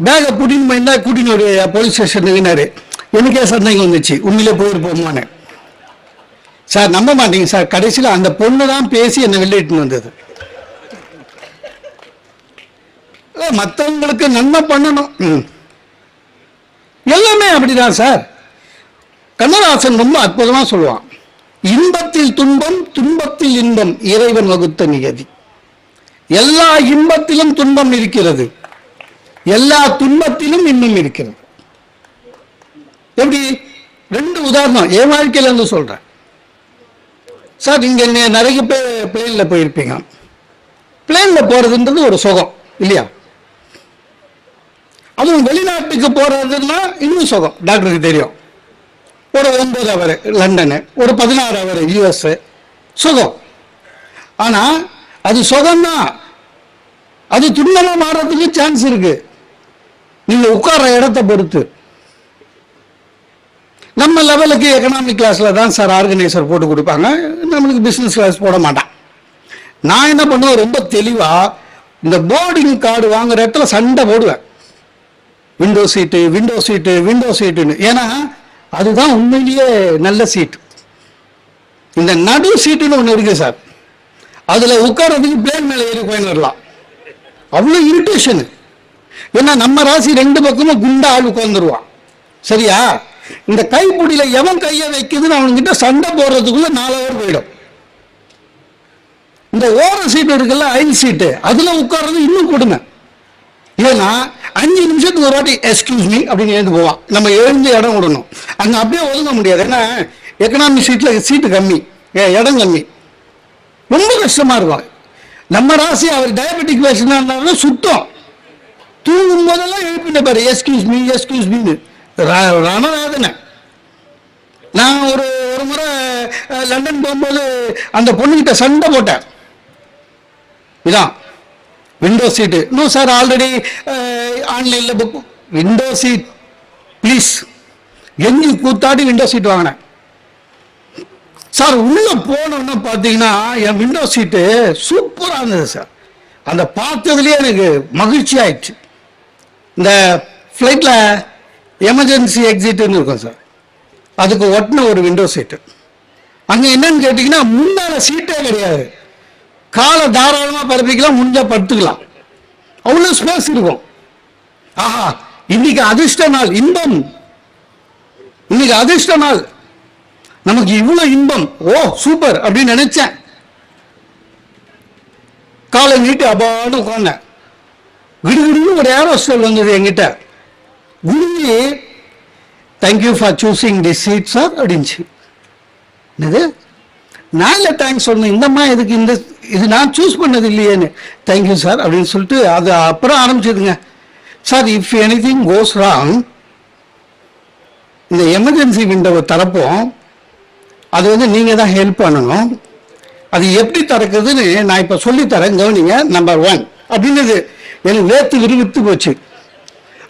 பேகை கூட்டின்னு ஒரு போலீஸ் ஸ்டேஷனுக்குனாரு. எனக்கே சந்தேகம் வந்துச்சு, உண்மையிலே போயிருப்போமான்னு. சார் நம்ப மாட்டீங்க சார், கடைசியில் அந்த பொண்ணு தான் பேசி என்னை வெளியிட்டு வந்தது. மற்றவங்களுக்கு நன்மை பண்ணணும், எல்லாமே அப்படிதான் சார். கண்ணதாசன் ரொம்ப அற்புதமா சொல்லுவான், இன்பத்தில் துன்பம், துன்பத்தில் இன்பம், இறைவன் வகுத்த நியதி. எல்லா இன்பத்திலும் துன்பம் இருக்கிறது, எல்லா துன்பத்திலும் இன்னும் இருக்கிறது. எப்படி? ரெண்டு உதாரணம் என் வாழ்க்கையில இருந்து சொல்றேன் சார். இங்க நிறைய பேர் பிளேன்ல போயிருப்பீங்க. பிளேன்ல போறதுன்றது ஒரு சுகம் இல்லையா? அதுவும் வெளிநாட்டுக்கு போறதுன்னா இன்னும் சுகம். டாக்டருக்கு தெரியும். ஒரு 9 ஹவர் லண்டனு, ஒரு 16 ஹவர் யூஎஸ், சுகம். ஆனா அது சுகம்தான், அது துன்பமா மாறதுக்கு சான்ஸ் இருக்கு, நீங்க உட்கார்ற இடத்தை பொறுத்து. நம்ம லெவலுக்கு எக்கனாமிக் கிளாஸ்ல தான் சார் ஆர்கனைசர் போட்டு கொடுப்பாங்க, நம்மளுக்கு பிசினஸ் கிளாஸ் போட மாட்டான். நான் என்ன பண்ணுவேன், ரொம்ப தெளிவா இந்த போர்டிங் கார்டு வாங்குற இடத்துல சண்டை போடுவேன், விண்டோ சீட்டுன்னு. ஏன்னா அதுதான் உண்மையிலேயே நல்ல சீட்டு. இந்த நடு சீட்டுன்னு ஒன்று இருக்கு சார், அதுல உட்கார்றதுக்கு பிளேன் மேல ஏறி போயின்னு வரலாம், அவ்வளோ இரிட்டேஷன். ஏன்னா நம்ம ராசி 2 பக்கமும் குண்டா ஆள் உட்கார்ந்துருவான். சரியா? இந்த கைப்பிடியில எவன் கையை வைக்குதுன்னு அவன்கிட்ட சண்டை போடுறதுக்குள்ள 4 ஹவர் போயிடும். இந்த ஓர சீட்டு இருக்குல்ல, ஐல் சீட்டு, அதுல உட்கார்றது இன்னும் கொடுமை. ஏன்னா 5 நிமிஷத்துக்கு ஒரு வாட்டி எக்ஸ்கியூஸ் மீ அப்படின்னு எழுந்து போவான். நம்ம எழுந்து இடம் விடணும். அங்கே அப்படியே ஒதுங்க முடியாது. ஏன்னா எக்கனாமி சீட்டு கம்மி, இடம் கம்மி, ரொம்ப கஷ்டமா இருக்கும். நம்ம ராசி அவர் டயபெட்டிக் பேஷண்டாக இருந்தாலும் சுத்தம், தூங்கும் போதெல்லாம் எழுப்பின பாரு எக்ஸ்கியூஸ் மீன்னு ரணவேதனை. நான் ஒரு முறை லண்டன் போகும்போது அந்த பொண்ணுகிட்ட சண்டை போட்டேன். இதான் window seat. No sir, already ஆன்லைனில் புக். Window seat please. எங்கி கூத்தாடி விண்டோ சீட் வாங்கினேன் சார். உள்ள போனோன்னு பார்த்தீங்கன்னா என் விண்டோ சீட்டு சூப்பராக இருந்தது சார். அந்த பார்த்ததுலேயே எனக்கு மகிழ்ச்சி ஆயிடுச்சு. இந்த ஃப்ளைட்டில் எமர்ஜென்சி எக்ஸிட்னு இருக்கும் சார், அதுக்கு ஒட்டின ஒரு விண்டோ சீட்டு. அங்கே என்னன்னு கேட்டிங்கன்னா முன்னால் சீட்டே கிடையாது. காலை தாராளமாக பரப்பிக்கலாம், முடிஞ்சால் படுத்துக்கலாம், அவ்வளோ ஸ்பேஸ் இருக்கும். ஆஹா, இன்னைக்கு அதிர்ஷ்ட நாள், இன்பம். இன்னைக்கு அதிர்ஷ்ட நாள், நமக்கு இவ்வளோ இன்பம். ஓ சூப்பர் அப்படின்னு நினைச்சேன். காலை நீட்டு அபான்னு உட்காந்தேன். கிடுகிடுன்னு ஒரு ஏரோஸ்டல் வந்தது என்கிட்ட. குருவி thank you for choosing this seat sir அப்படின்ச்சு. என்னது, நான் இல்லை தேங்க்ஸ் சொன்னேன். இந்தம்மா இதுக்கு இது நான் சூஸ் பண்ணது இல்லையேன்னு. தேங்க்யூ சார் அப்படின்னு சொல்லிட்டு அது அப்புறம் ஆரம்பிச்சதுங்க. Sir, if anything goes wrong, இந்த எமர்ஜென்சி விண்டோவை திறப்போம், அது நீங்கள் தான் ஹெல்ப் பண்ணணும். அது எப்படி திறக்குதுன்னு நான் இப்போ சொல்லித்தரேன், கவனிங்க. நம்பர் 1 அப்படின்றது எனக்கு வேத்து விரிவித்து போச்சு.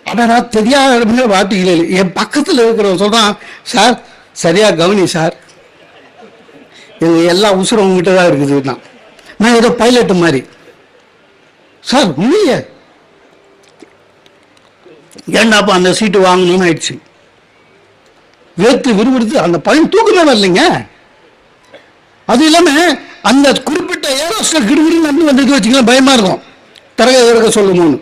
ஆனால் நான் தெரியாத வார்த்தைகள் இல்லை. என் பக்கத்தில் இருக்கிறவங்க சொல்கிறான், சார் சரியாக கவனி சார், எங்கள் எல்லா உசுரம் உங்ககிட்ட தான் இருக்குது. நான் ஏதோ பைலட்டு மாதிரி. சார் உண்மையே ஏண்டாப்பா அந்த சீட்டு வாங்கணும்னு ஆயிடுச்சு. வேத்து விறுவிறுத்து அந்த பையன் தூக்கமே வரலைங்க. அது இல்லாமல் அந்த குறிப்பிட்ட ஏரோஸ்டல் கிடுகிடு நடந்து வந்துட்டு வச்சுக்கலாம், பயமா இருக்கும். தரக சொல்லுமோன்னு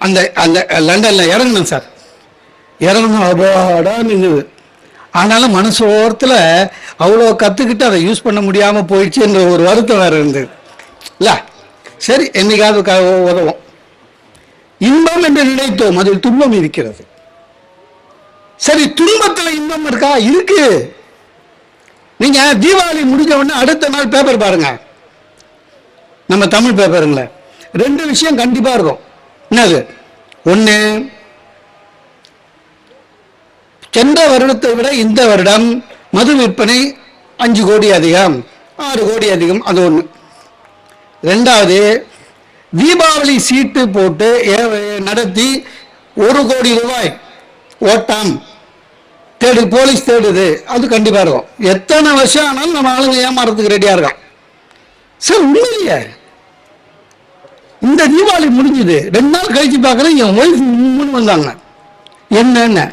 அந்த அந்த லண்டனில் இறங்கணும் சார். இறங்கணும் அபாடா நின்றுது. ஆனாலும் மனசோரத்தில் அவ்வளோ கற்றுக்கிட்டு அதை யூஸ் பண்ண முடியாமல் போயிடுச்சுன்ற ஒரு வருத்தம் வேறு இருந்தது இல்லை. சரி, என்னைக்காவது உதவும். இன்பம் என்று நினைத்தோம், அதில் துன்பம் இருக்கிறது. சரி, துன்பத்தில் இன்பம் இருக்கா? இருக்கு. நீங்க தீபாவளி முடிஞ்ச உடனே அடுத்த நாள் பேப்பர் பாருங்க, நம்ம தமிழ் பேப்பருங்கள 2 விஷயம் கண்டிப்பா இருக்கும். என்னது? ஒன்று, சென்ற வருடத்தை விட இந்த வருடம் மது விற்பனை 5 கோடி அதிகம், 6 கோடி அதிகம். அது ஒன்று. 2வது, தீபாவளி சீட்டு போட்டு நடத்தி 1 கோடி ரூபாய் ஓட்டம் போலீஸ் தேடுது. அது கண்டிப்பா இருக்கும். எத்தனை வருஷம் ஆனாலும் நம்ம ஆளுங்க ஏமாறதுக்கு ரெடியா இருக்கான் சார். உண்மையிலேயே இந்த தீபாவளி முடிஞ்சது 2 நாள் கழிச்சு பார்க்குறேன், என் ஒய்ஃப் முன்னு வந்தாங்க. என்னென்ன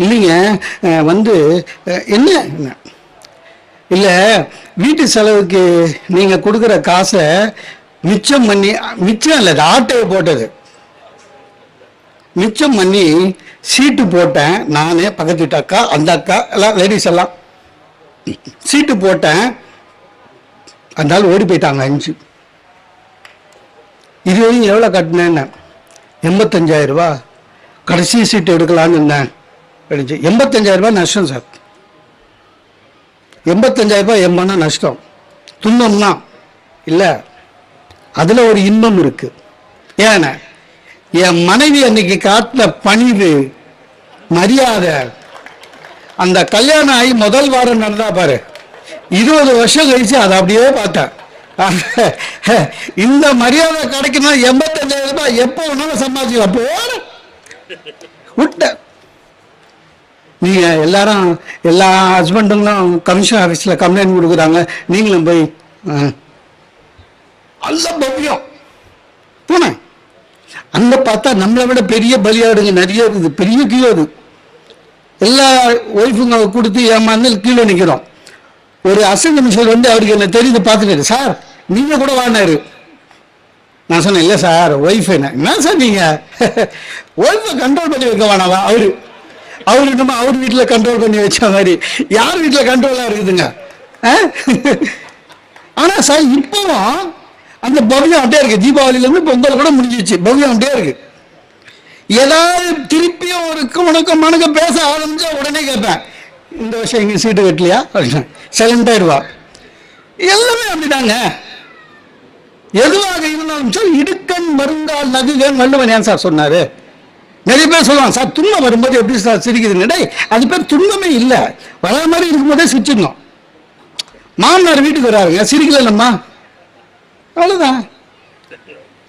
இல்லைங்க என்ன இல்லை, வீட்டு செலவுக்கு நீங்கள் கொடுக்குற காசை மிச்சம் பண்ணி, மிச்சம் இல்லை ஆட்டையை போட்டது மிச்சம் பண்ணி சீட்டு போட்டேன். நானே, பக்கத்து வீட்டு அக்கா, அந்த அக்கா எல்லாம் லேடிஸ் எல்லாம் சீட்டு போட்டேன். அதனால ஓடி போயிட்டாங்க 5. இது வரைக்கும் எவ்வளோ கட்டினேன்னு 85,000 ரூபா. கடைசி சீட்டு எடுக்கலான்னு இருந்தேன். 85,000 ரூபாய் நஷ்டம் சார். 85,000 ரூபாய் எம்பனா நஷ்டம். துன்பம்னா இல்லை, அதில் ஒரு இன்பம் இருக்கு. ஏன்னா என் மனைவி அன்னைக்கு காட்டின பணிவு, மரியாதை, அந்த கல்யாணம் ஆகி முதல் வாரம் நடந்தா பாரு, 20 வருஷம் கழிச்சு அதை அப்படியே பார்த்தேன். இந்த மரியாதை கிடைக்கணும். 85,000 ரூபாய் எப்போ வேணாலும் சம்பாதிக்கலாம். போட விட்ட. நீங்க எல்லாரும், எல்லா ஹஸ்பண்டுங்களும் கமிஷன் ஆஃபீஸில் கம்ப்ளைண்ட் கொடுக்குறாங்க, நீங்களும் போய் அல்ல பவ்யம் போனேன். அங்கே பார்த்தா நம்மளை விட பெரிய பலியாடுங்க நிறைய இருக்குது. பெரிய கிலோ அது. எல்லா ஒய்ஃபுங்க கொடுத்து ஏமாந்து கீழே நிற்கிறோம். ஒரு அசங்க மிஷன் அவருக்கு என்ன தெரியுது பார்த்துட்டு, சார் நீங்கள் கூட வாங்கினாரு. நான் சொன்னேன், இல்லை சார் ஒய்ஃப் என்ன சார் நீங்கள் ஒய்ஃபை கண்ட்ரோல் பண்ணி வைக்க வேணாவா? அவரு நம்ம அவர் வீட்டில் கண்ட்ரோல் பண்ணி வச்ச மாதிரி யார் வீட்டில் கண்ட்ரோலாக இருக்குதுங்க. ஆனால் சார் இப்போவும் அந்த பவ்யம் அப்படியே இருக்கு. தீபாவளியிலேருந்து பொங்கல் கூட முடிஞ்சிச்சு, பவ்யம் அப்படியே இருக்கு. ஏதாவது திருப்பியும் ஒரு வணக்கம் வணக்கம் பேச ஆரம்பிச்சா உடனே கேட்பேன், இந்த வருஷம் எங்க சீட்டு கட்டலையா அப்படின்னா சைலண்ட் ஆயிடுவா. எல்லாமே அப்படிதாங்க. எதுவாக இருந்தாலும் சார் இடுக்கண் மருங்கால் நகுகன் வள்ளுவன் ஏன் சார் சொன்னாரு? நிறைய பேர் சொல்லுவாங்க சார் துன்பம் வரும்போது எப்படி சார் சிரிக்குதுன்னு. அது பேர் துன்பமே இல்லை, வர மாதிரி இருக்கும்போதே சிரிச்சிடணும். மாமனார் வீட்டுக்கு வராருங்க, சிரிக்கலம்மா, அவ்வளோதான்.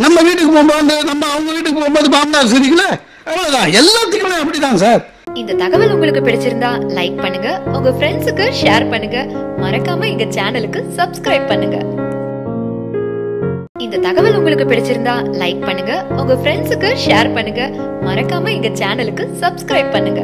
நம்ம வீட்டுக்கு போகும்போது நம்ம அவங்க வீட்டுக்கு போகும்போது மாமனார் சிரிக்கல, அவ்வளோதான். எல்லாத்துக்குமே அப்படிதான் சார். இந்த தகவல் உங்களுக்கு பிடிச்சிருந்தா லைக் பண்ணுங்க, உங்க ஃப்ரெண்ட்ஸுக்கு ஷேர் பண்ணுங்க, மறக்காம எங்க சேனலுக்கு சப்ஸ்கிரைப் பண்ணுங்க. இந்த தகவல் உங்களுக்கு பிடிச்சிருந்தா லைக் பண்ணுங்க, உங்க ஃப்ரெண்ட்ஸுக்கு ஷேர் பண்ணுங்க, மறக்காம எங்க சேனலுக்கு சப்ஸ்கிரைப் பண்ணுங்க.